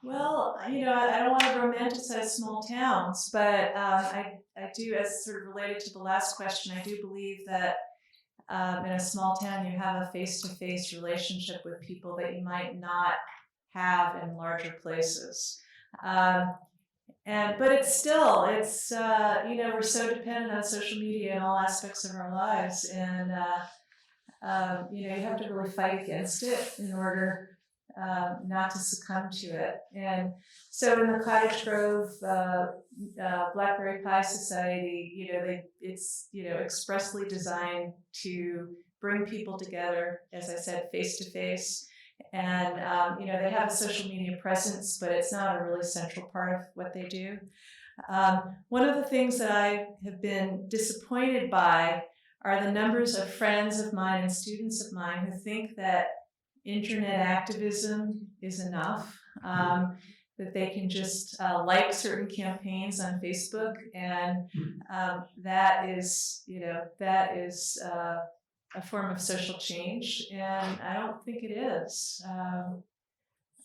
Well, I don't want to romanticize small towns, but I do, as sort of related to the last question, I do believe that in a small town you have a face-to-face relationship with people that you might not have in larger places. But it's still, we're so dependent on social media in all aspects of our lives, and you have to really fight against it in order not to succumb to it. And so in the Cottage Grove Blackberry Pie Society, it's expressly designed to bring people together, as I said, face to face. And they have a social media presence, but it's not a really central part of what they do. One of the things that I have been disappointed by are the numbers of friends of mine and students of mine who think that internet activism is enough, that they can just like certain campaigns on Facebook, and that is a form of social change, and I don't think it is.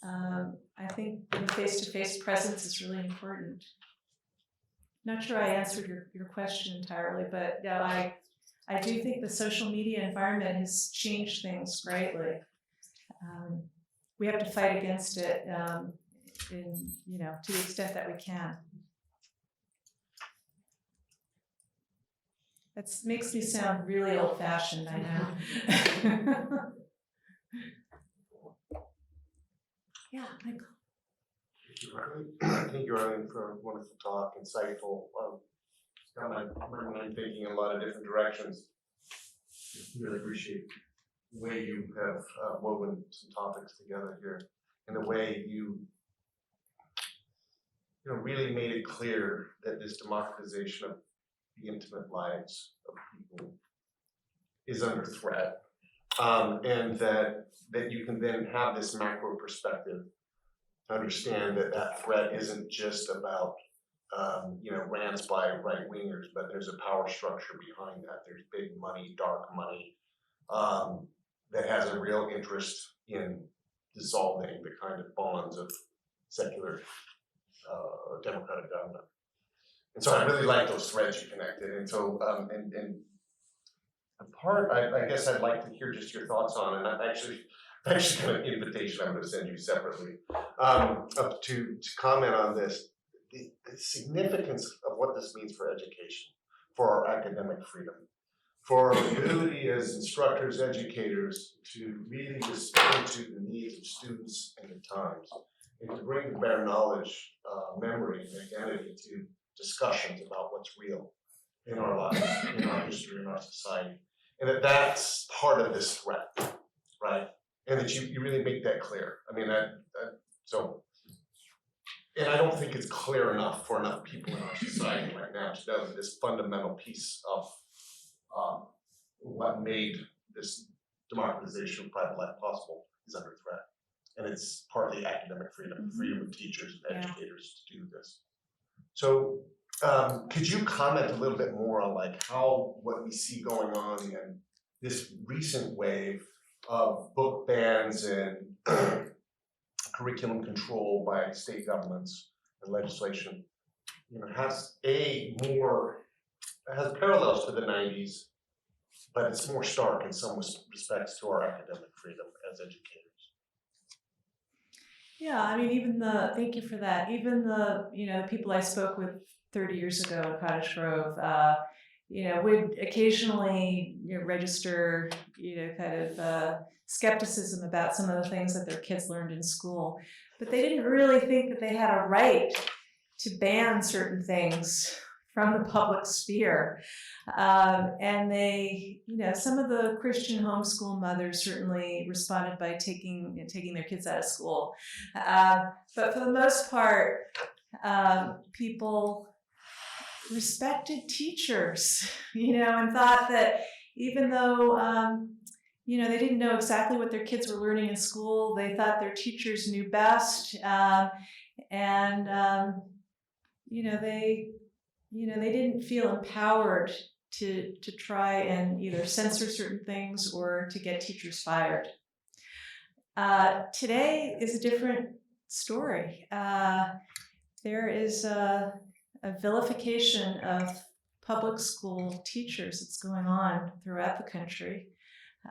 I think the face-to-face presence is really important. Not sure I answered your question entirely, but I do think the social media environment has changed things greatly. We have to fight against it to the extent that we can. That makes me sound really old-fashioned, I know. Yeah, Michael. Thank you, Arlene, for a wonderful talk, insightful. Got my mind thinking in a lot of different directions. Really appreciate the way you have woven some topics together here, and the way you really made it clear that this democratization of the intimate lives of people is under threat, and that you can then have this macro perspective to understand that that threat isn't just about rants by right wingers, but there's a power structure behind that. There's big money, dark money, that has a real interest in dissolving the kind of bonds of secular democratic government. And so I really like those threads you connected. And so and the part I guess I'd like to hear just your thoughts on, and I'm actually got an invitation I'm going to send you separately to comment on this. The significance of what this means for education, for our academic freedom, for our ability as instructors, educators, to really respond to the needs of students and the times, and to bring to bear knowledge, memory, and identity to discussions about what's real in our lives, in our history, in our society, and that's part of this threat, right? And that you really make that clear. I mean, and I don't think it's clear enough for enough people in our society right now to know that this fundamental piece of what made this democratization of private life possible is under threat. And it's partly academic freedom, freedom of teachers and educators to do this. So could you comment a little bit more on what we see going on in this recent wave of book bans and curriculum control by state governments and legislation, has parallels to the 90s, but it's more stark in some respects to our academic freedom as educators. Yeah, I mean, thank you for that. Even the people I spoke with 30 years ago in Cottage Grove, would occasionally register, kind of skepticism about some of the things that their kids learned in school. But they didn't really think that they had a right to ban certain things from the public sphere. And they, some of the Christian homeschool mothers certainly responded by taking their kids out of school. But for the most part, people respected teachers, and thought that even though, they didn't know exactly what their kids were learning in school, they thought their teachers knew best. They didn't feel empowered to try and either censor certain things or to get teachers fired. Today is a different story. There is a vilification of public school teachers that's going on throughout the country.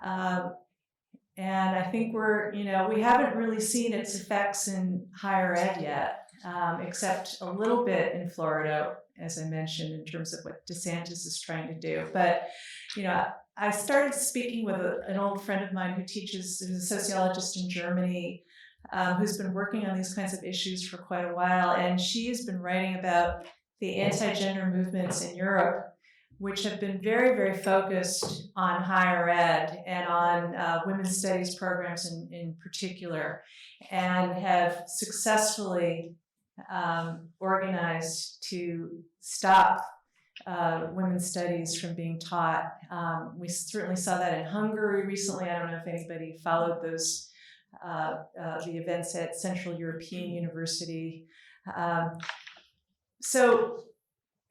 And I think we haven't really seen its effects in higher ed yet, except a little bit in Florida, as I mentioned, in terms of what DeSantis is trying to do. But, I started speaking with an old friend of mine who's a sociologist in Germany, who's been working on these kinds of issues for quite a while. And she has been writing about the anti-gender movements in Europe, which have been very, very focused on higher ed and on women's studies programs in particular, and have successfully organized to stop women's studies from being taught. We certainly saw that in Hungary recently. I don't know if anybody followed those the events at Central European University. So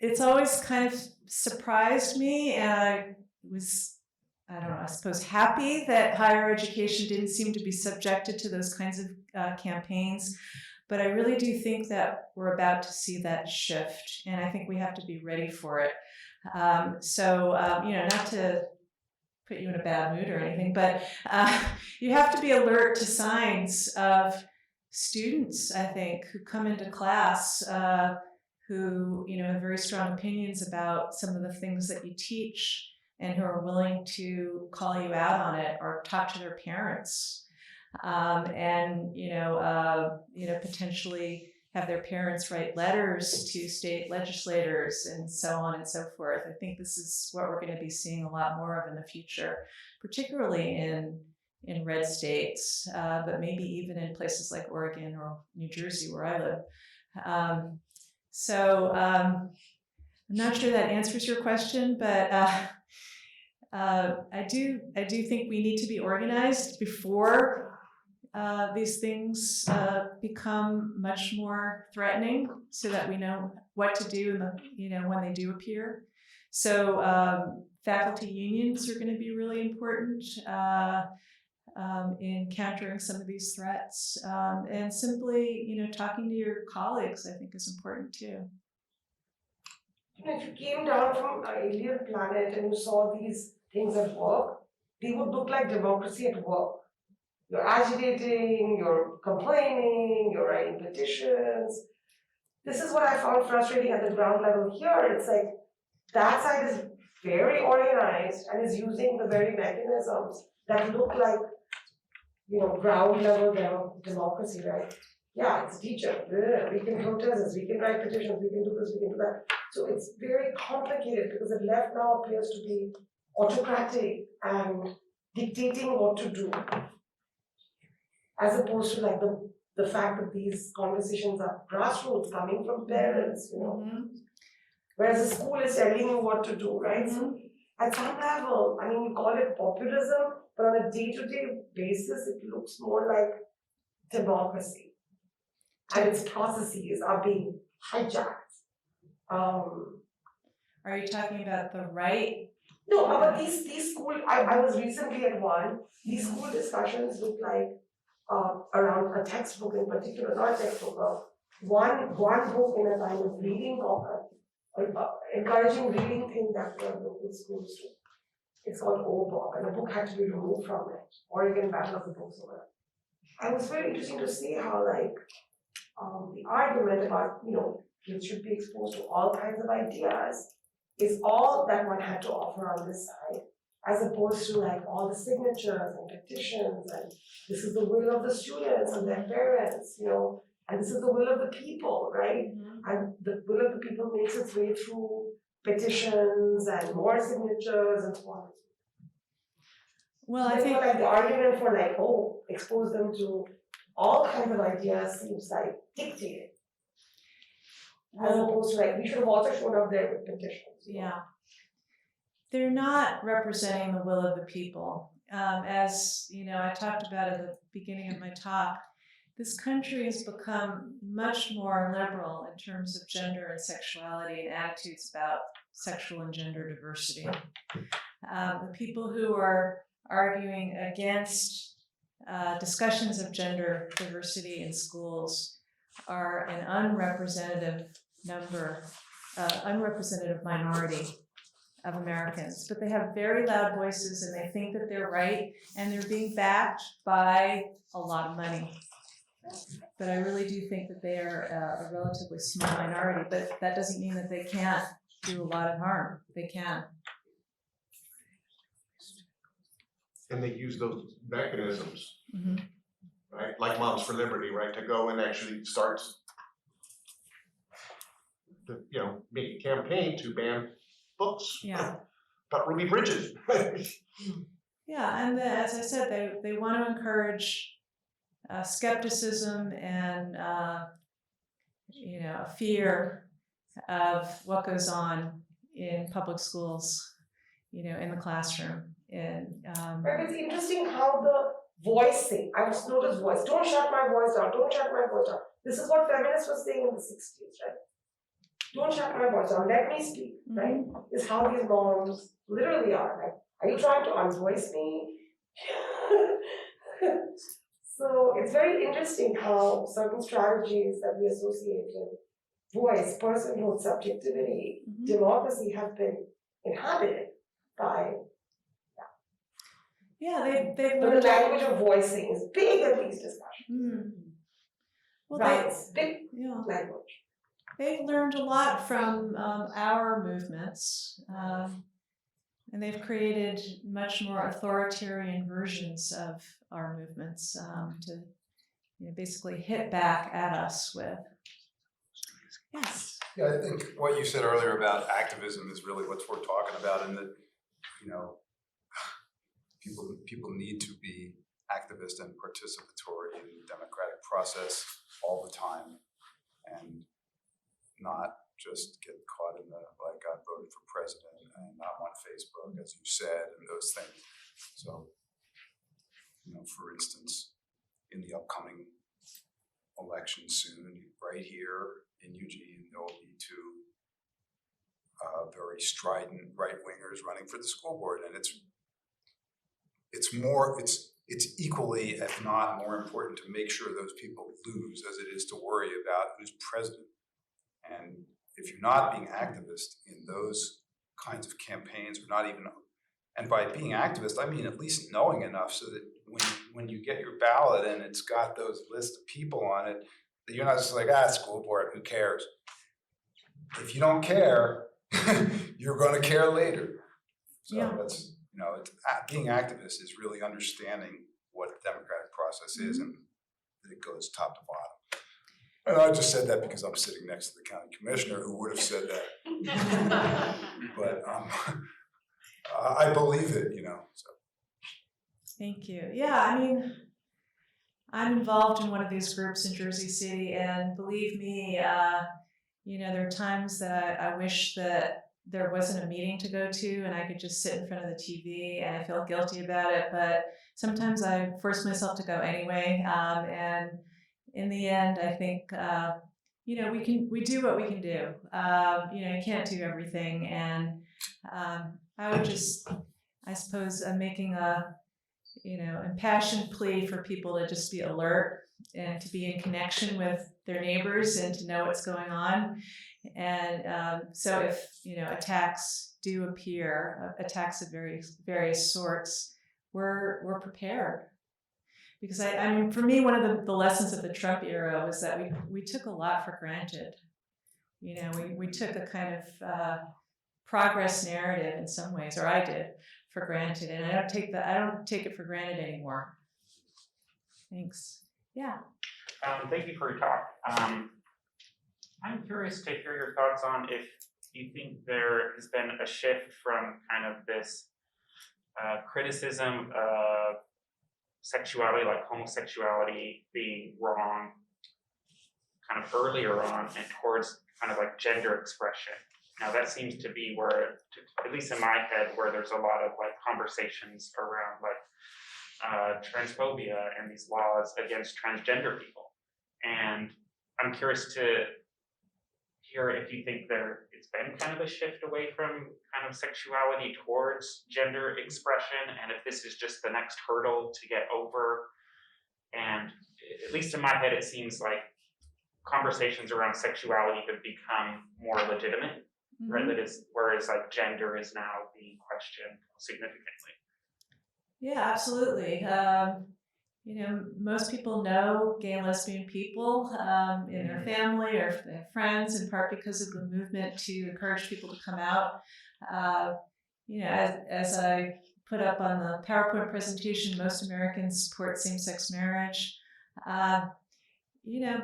it's always kind of surprised me, and I was, I suppose, happy that higher education didn't seem to be subjected to those kinds of campaigns. But I really do think that we're about to see that shift, and I think we have to be ready for it. Not to put you in a bad mood or anything, but you have to be alert to signs of students, I think, who come into class who have very strong opinions about some of the things that you teach, and who are willing to call you out on it or talk to their parents, potentially have their parents write letters to state legislators and so on and so forth. I think this is what we're going to be seeing a lot more of in the future, particularly in red states, but maybe even in places like Oregon or New Jersey, where I live. I'm not sure that answers your question, but I do think we need to be organized before these things become much more threatening, so that we know what to do when they do appear. So faculty unions are going to be really important in countering some of these threats, and simply talking to your colleagues, I think, is important too. If you came down from an alien planet and you saw these things at work, they would look like democracy at work. You're agitating, you're complaining, you're writing petitions. This is what I found frustrating at the ground level here. It's like that side is very organized and is using the very mechanisms that look like, ground level democracy, right? Yeah, it's a teacher. We can protest this, we can write petitions, we can do this, we can do that. So it's very complicated because the left now appears to be autocratic and dictating what to do, as opposed to like the fact that these conversations are grassroots, coming from parents, whereas the school is telling you what to do, right? So at some level, you call it populism, but on a day-to-day basis, it looks more like democracy, and its processes are being hijacked. Are you talking about the right? No, but these school, I was recently at one, these school discussions look like around a textbook in particular, not a textbook, one book in a kind of reading, encouraging reading thing that the local schools do. It's called O-Book, and the book had to be removed from it. Oregon Battle of the Books or whatever. And it was very interesting to see how the argument about, kids should be exposed to all kinds of ideas is all that one had to offer on this side, as opposed to all the signatures and petitions, and this is the will of the students and their parents, and this is the will of the people, right? And the will of the people makes its way through petitions and more signatures and so on. Well, I think the argument for expose them to all kinds of ideas seems like dictated. As opposed to we should have also shown up there with petitions. Yeah. They're not representing the will of the people. As I talked about at the beginning of my talk, this country has become much more liberal in terms of gender and sexuality and attitudes about sexual and gender diversity. The people who are arguing against discussions of gender diversity in schools are an unrepresentative minority of Americans, but they have very loud voices and they think that they're right, and they're being backed by a lot of money. But I really do think that they are a relatively small minority, but that doesn't mean that they can't do a lot of harm. They can. And they use those mechanisms, right? Like Moms for Liberty, right? To go and actually start make a campaign to ban books. Yeah. About Ruby Bridges. Yeah, and as I said, they want to encourage skepticism and fear of what goes on in public schools, in the classroom. And but it's interesting how the voice thing. I just noticed voice. Don't shut my voice down. Don't shut my voice down. This is what feminists were saying in the 60s, right? Don't shut my voice down. Let me speak, right? Is how these moms literally are. Are you trying to unvoice me? So it's very interesting how certain strategies that we associate with voice, personhood, subjectivity, democracy have been inhabited by, Yeah, they've but the learned. language of voicing is big in these discussions. Mm. Well, Right, it's big yeah. language. They've learned a lot from our movements, and they've created much more authoritarian versions of our movements to basically hit back at us with. Yes. Yeah, I think what you said earlier about activism is really what we're talking about, and that people need to be activist and participatory in the democratic process all the time, and not just get caught in the like I voted for president and I'm on Facebook, as you said, and those things. So, for instance, in the upcoming election soon, right here in Eugene, there will be two very strident right-wingers running for the school board, and it's equally, if not more important, to make sure those people lose as it is to worry about who's president. And if you're not being activist in those kinds of campaigns, or not even, and by being activist, I mean at least knowing enough so that when you get your ballot and it's got those lists of people on it, that you're not just like, school board, who cares? If you don't care, you're going to care later. So that's, being activist is really understanding what the democratic process is and that it goes top to bottom. And I just said that because I'm sitting next to the county commissioner who would have said that. But I believe it, so. Thank you. Yeah, I'm involved in one of these groups in Jersey City, and believe me, there are times that I wish that there wasn't a meeting to go to and I could just sit in front of the TV, and I feel guilty about it, but sometimes I force myself to go anyway. And in the end, I think, we do what we can do. You can't do everything. And I would just, I suppose, I'm making a, impassioned plea for people to just be alert and to be in connection with their neighbors and to know what's going on. And so if, attacks do appear, attacks of various sorts, we're prepared. Because for me, one of the lessons of the Trump era was that we took a lot for granted. We took a kind of progress narrative in some ways, or I did, for granted, and I don't take it for granted anymore. Thanks. Yeah. Thank you for your talk. I'm curious to hear your thoughts on if you think there has been a shift from kind of this criticism of sexuality, like homosexuality being wrong, kind of earlier on, and towards kind of like gender expression. Now that seems to be where, at least in my head, where there's a lot of like conversations around like transphobia and these laws against transgender people. And I'm curious to hear if you think it's been kind of a shift away from kind of sexuality towards gender expression, and if this is just the next hurdle to get over. And at least in my head, it seems like conversations around sexuality have become more legitimate, right? Whereas like gender is now being questioned significantly. Yeah, absolutely. Most people know gay and lesbian people in their family or their friends, in part because of the movement to encourage people to come out. As I put up on the PowerPoint presentation, most Americans support same-sex marriage.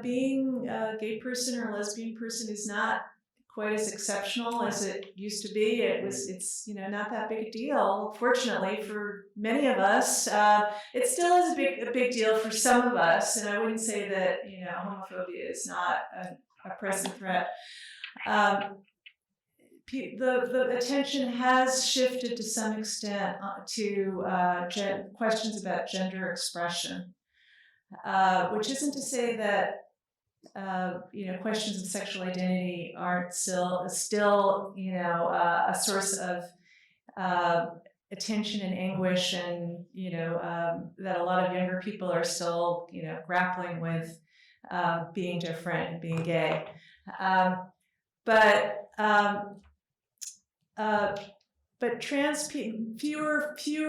Being a gay person or a lesbian person is not quite as exceptional as it used to be. It's not that big a deal, fortunately, for many of us. It still is a big deal for some of us, and I wouldn't say that homophobia is not a present threat. The attention has shifted to some extent to questions about gender expression, which isn't to say that questions of sexual identity aren't still a source of attention and anguish, and that a lot of younger people are still grappling with being different and being gay. But but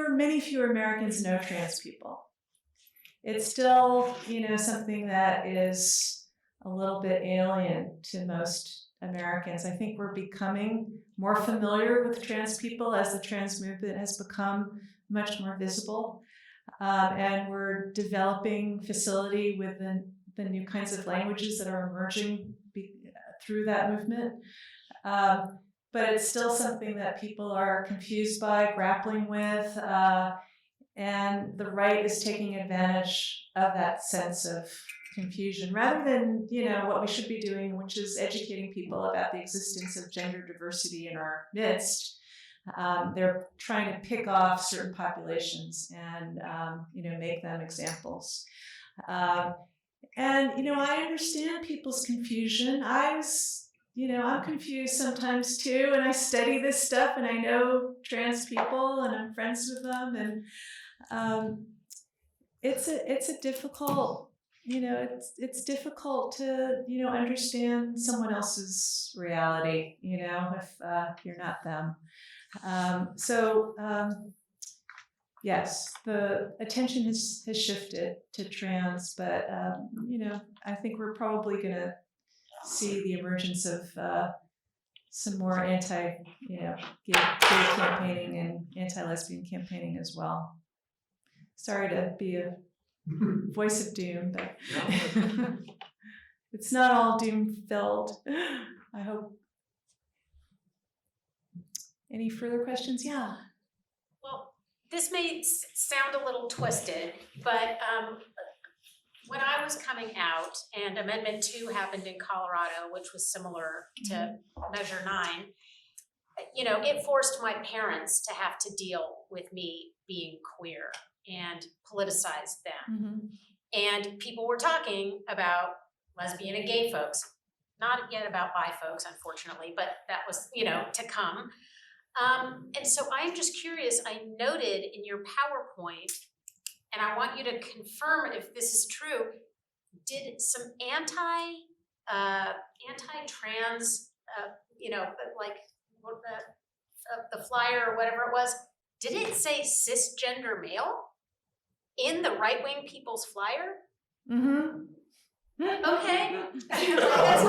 many fewer Americans know trans people. It's still, something that is a little bit alien to most Americans. I think we're becoming more familiar with trans people as the trans movement has become much more visible. And we're developing facility with the new kinds of languages that are emerging through that movement. But it's still something that people are confused by, grappling with, and the right is taking advantage of that sense of confusion rather than, what we should be doing, which is educating people about the existence of gender diversity in our midst. They're trying to pick off certain populations and, make them examples. And, I understand people's confusion. I'm confused sometimes too, and I study this stuff and I know trans people and I'm friends with them, and it's a difficult, it's difficult to, understand someone else's reality, if you're not them. Yes, the attention has shifted to trans, but I think we're probably gonna see the emergence of some more gay campaigning and anti-lesbian campaigning as well. Sorry to be a voice of doom, but it's not all doom-filled, I hope. Any further questions? Yeah. Well, this may sound a little twisted, but when I was coming out and Amendment 2 happened in Colorado, which was similar to Measure 9, it forced my parents to have to deal with me being queer and politicize them. And people were talking about lesbian and gay folks, not yet about bi folks, unfortunately, but that was, to come. And so I'm just curious, I noted in your PowerPoint, and I want you to confirm if this is true, did some anti-trans, like the flyer or whatever it was, did it say cisgender male in the right-wing people's flyer? Okay. That's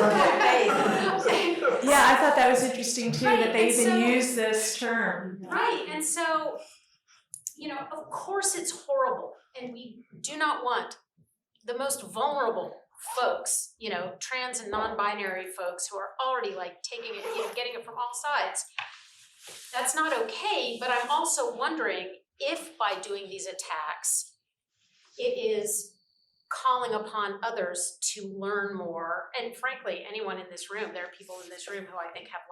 okay. Yeah, I thought that was interesting too, Right, that they and even so- use this term. Right, and so, of course it's horrible, and we do not want the most vulnerable folks, trans and non-binary folks who are already like taking it, getting it from all sides. That's not okay, but I'm also wondering if by doing these attacks, it is calling upon others to learn more, and frankly, anyone in this room, there are people in this room who I think have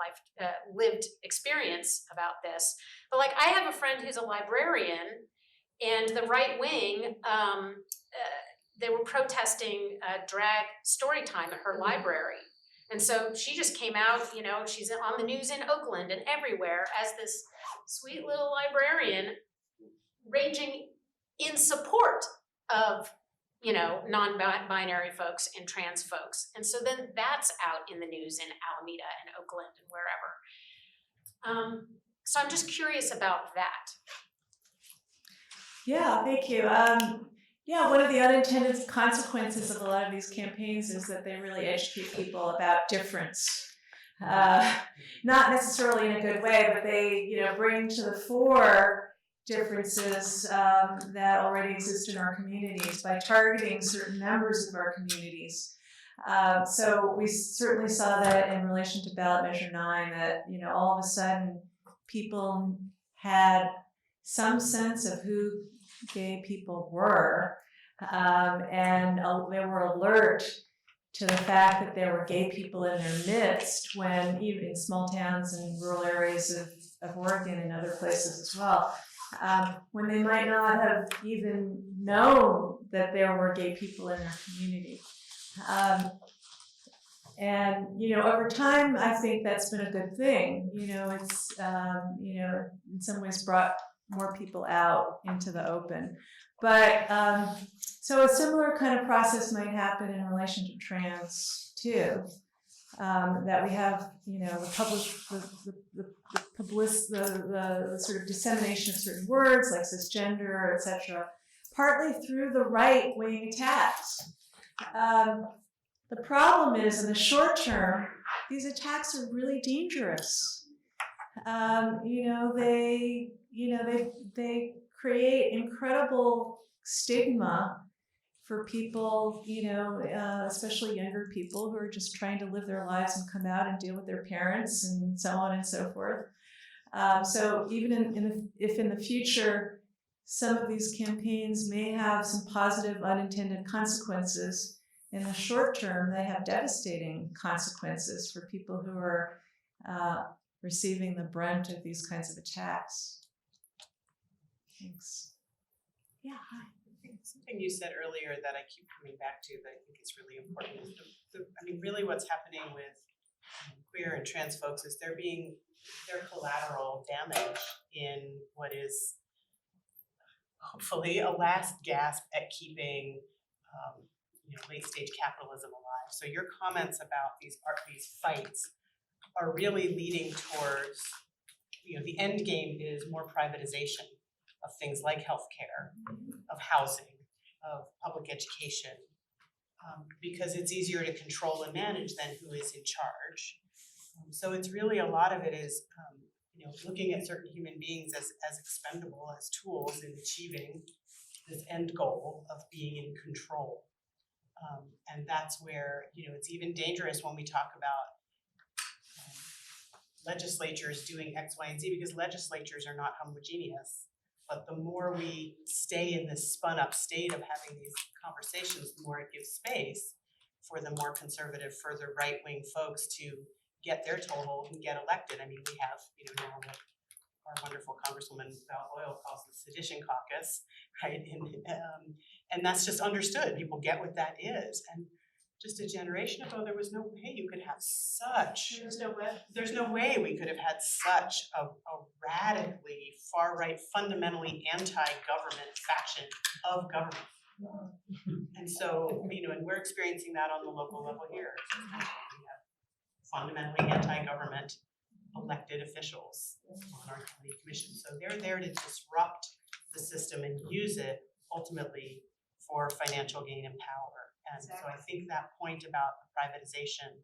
lived experience about this. But like, I have a friend who's a librarian, and the right wing, they were protesting drag story time at her library. And so she just came out, she's on the news in Oakland and everywhere as this sweet little librarian raging in support of non-binary folks and trans folks. And so then that's out in the news in Alameda and Oakland and wherever. So I'm just curious about that. Yeah, thank you. One of the unintended consequences of a lot of these campaigns is that they really educate people about difference. Not necessarily in a good way, but they, bring to the fore differences that already exist in our communities by targeting certain members of our communities. So we certainly saw that in relation to ballot measure 9, that all of a sudden people had some sense of who gay people were, and they were alert to the fact that there were gay people in their midst, when even in small towns and rural areas of Oregon and other places as well, when they might not have even known that there were gay people in their community. And over time, I think that's been a good thing. It's in some ways brought more people out into the open. But so a similar kind of process might happen in relation to trans too. that we have, the sort of dissemination of certain words like cisgender, etc., partly through the right-wing attacks. The problem is, in the short term, these attacks are really dangerous. They create incredible stigma for people, especially younger people who are just trying to live their lives and come out and deal with their parents and so on and so forth. So even if in the future some of these campaigns may have some positive unintended consequences, in the short term they have devastating consequences for people who are receiving the brunt of these kinds of attacks. Thanks. Yeah, hi. Something you said earlier that I keep coming back to that I think is really important is really what's happening with queer and trans folks is their collateral damage in what is hopefully a last gasp at keeping late stage capitalism alive. So your comments about these fights are really leading towards, the end game is more privatization of things like healthcare, of housing, of public education, because it's easier to control and manage than who is in charge. So it's really a lot of it is, looking at certain human beings as expendable, as tools in achieving this end goal of being in control. And that's where, it's even dangerous when we talk about legislatures doing X, Y, and Z, because legislatures are not homogeneous. But the more we stay in this spun up state of having these conversations, the more it gives space for the more conservative, further right-wing folks to get their toehold and get elected. I mean, we have, now what our wonderful Congresswoman Val Boyle calls the sedition caucus, right? And that's just understood. People get what that is. And just a generation ago, there was no way you could have such. There's no way we could have had such a radically far-right, fundamentally anti-government faction of government. And so, and we're experiencing that on the local level here. We have fundamentally anti-government elected officials on our county commission. So they're there to disrupt the system and use it ultimately for financial gain and power. And so I think that point about privatization,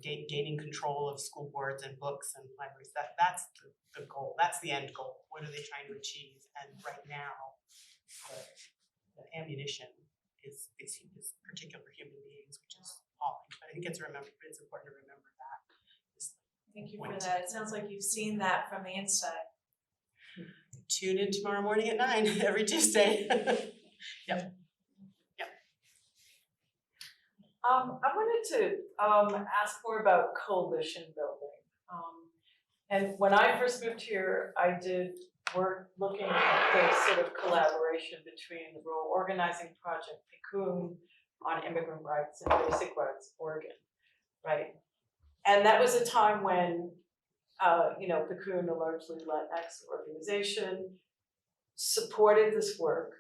gaining control of school boards and books and libraries, that's the goal. That's the end goal. What are they trying to achieve? And right now, the ammunition is particular human beings, which is appalling. But I think it's important to remember that. Thank you for that. It sounds like you've seen that from the inside. Tune in tomorrow morning at 9 every Tuesday. Yep. I wanted to ask more about coalition building. And when I first moved here, I did work looking at the sort of collaboration between the Rural Organizing Project, Cocoon, on immigrant rights and basic rights, Oregon, right? And that was a time when, Cocoon, a largely Latinx organization, supported this work.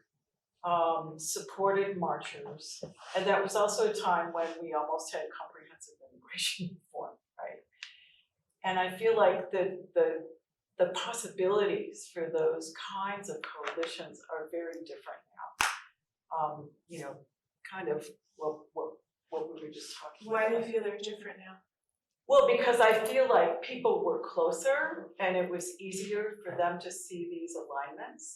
Supported marchers, and that was also a time when we almost had comprehensive immigration reform, right? And I feel like the possibilities for those kinds of coalitions are very different now. Kind of what we were just talking about. Why do you feel they're different now? Well, because I feel like people were closer and it was easier for them to see these alignments.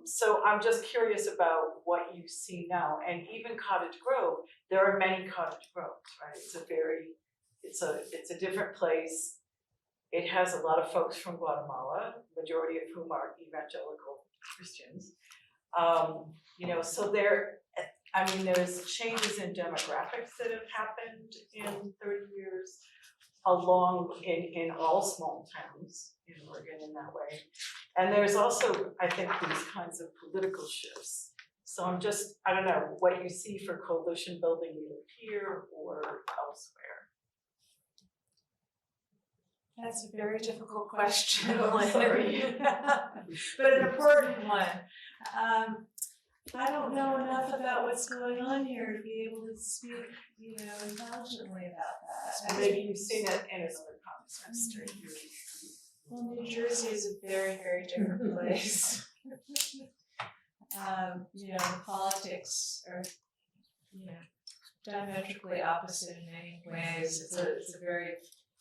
So I'm just curious about what you see now. And even Cottage Grove, there are many Cottage Groves, right? It's a different place. It has a lot of folks from Guatemala, majority of whom are evangelical Christians. So there's changes in demographics that have happened in 30 years along in all small towns in Oregon in that way. And there's also, I think, these kinds of political shifts. So I don't know what you see for coalition building either here or elsewhere. That's a very difficult question, Larry. But an important one. I don't know enough about what's going on here to be able to speak, intelligently about that. And maybe you've seen it in another context. Well, New Jersey is a very, very different place. The politics are, diametrically opposite in many ways.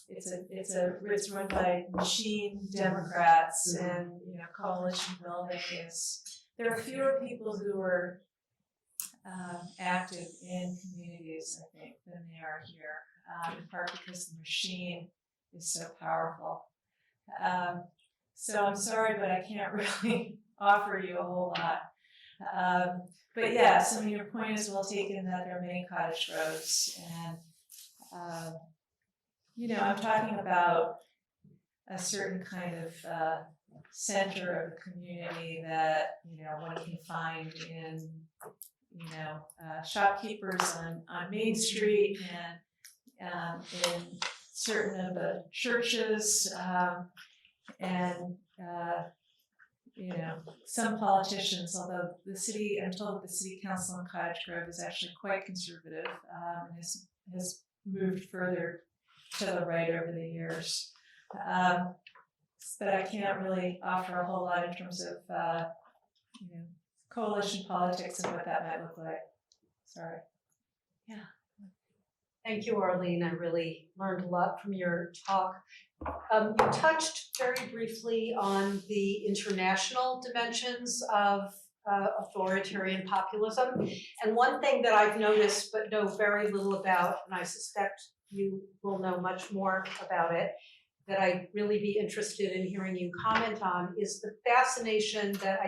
It's run by machine Democrats, and coalition building is. There are fewer people who are active in communities, I think, than they are here, in part because the machine is so powerful. So I'm sorry, but I can't really offer you a whole lot. But yes, I mean, your point is well taken that there are many cottage groves, and I'm talking about a certain kind of center of the community that one can find in shopkeepers on Main Street and in certain of the churches and some politicians, although I'm told that the city council in Cottage Grove is actually quite conservative and has moved further to the right over the years. But I can't really offer a whole lot in terms of coalition politics and what that might look like. Sorry. Yeah. Thank you, Arlene. I really learned a lot from your talk. You touched very briefly on the international dimensions of authoritarian populism. And one thing that I've noticed but know very little about, and I suspect you will know much more about it, that I'd really be interested in hearing you comment on, is the fascination that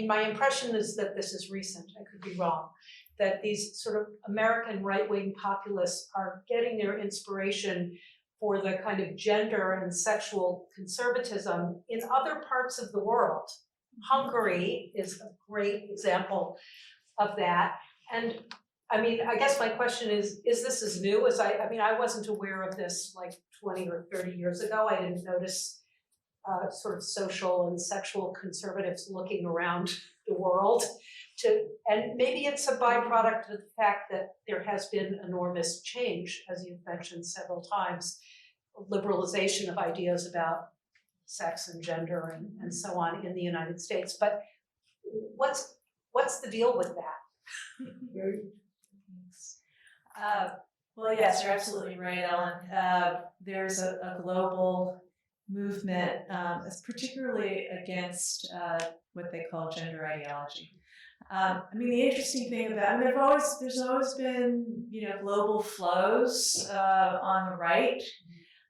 my impression is that this is recent, I could be wrong, that these sort of American right-wing populists are getting their inspiration for the kind of gender and sexual conservatism in other parts of the world. Hungary is a great example of that. And I guess my question is this as new as I wasn't aware of this like 20 or 30 years ago. I didn't notice sort of social and sexual conservatives looking around the world and maybe it's a byproduct of the fact that there has been enormous change, as you've mentioned several times, liberalization of ideas about sex and gender and so on in the United States. But what's the deal with that? Well, yes, you're absolutely right, Ellen. There's a global movement, particularly against what they call gender ideology. The interesting thing about there's always been global flows on the right,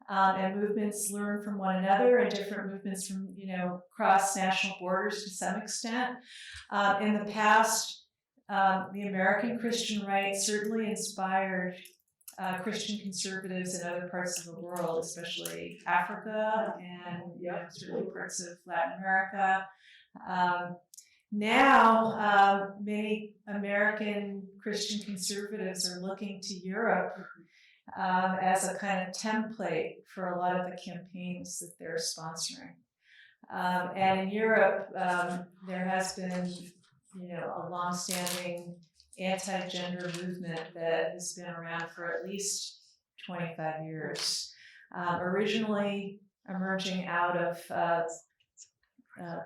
and movements learn from one another, and different movements from cross national borders to some extent. In the past, the American Christian right certainly inspired Christian conservatives in other parts of the world, especially Africa and certainly parts of Latin America. Now, many American Christian conservatives are looking to Europe as a kind of template for a lot of the campaigns that they're sponsoring. And in Europe, there has been, a longstanding anti-gender movement that has been around for at least 25 years. Originally emerging out of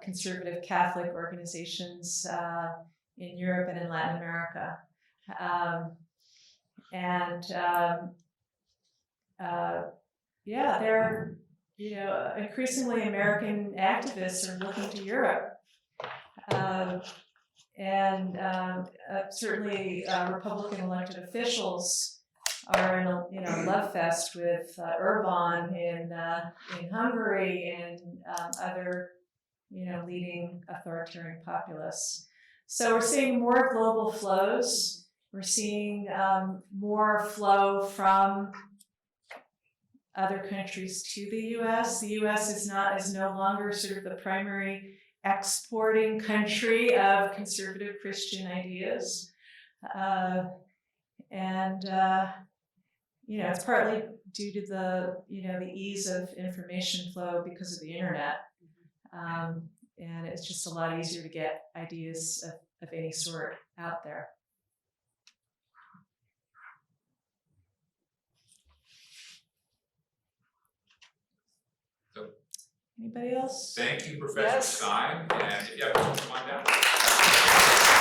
conservative Catholic organizations in Europe and in Latin America. They're, increasingly American activists are looking to Europe. Certainly Republican elected officials are in a love fest with Orban in Hungary and other leading authoritarian populists. So we're seeing more global flows. We're seeing more flow from other countries to the U.S. The U.S. is no longer sort of the primary exporting country of conservative Christian ideas, it's partly due to the the ease of information flow because of the internet. and it's just a lot easier to get ideas of any sort out there. Anybody else? Thank you, Professor Yes. Stein, and yeah, come on down.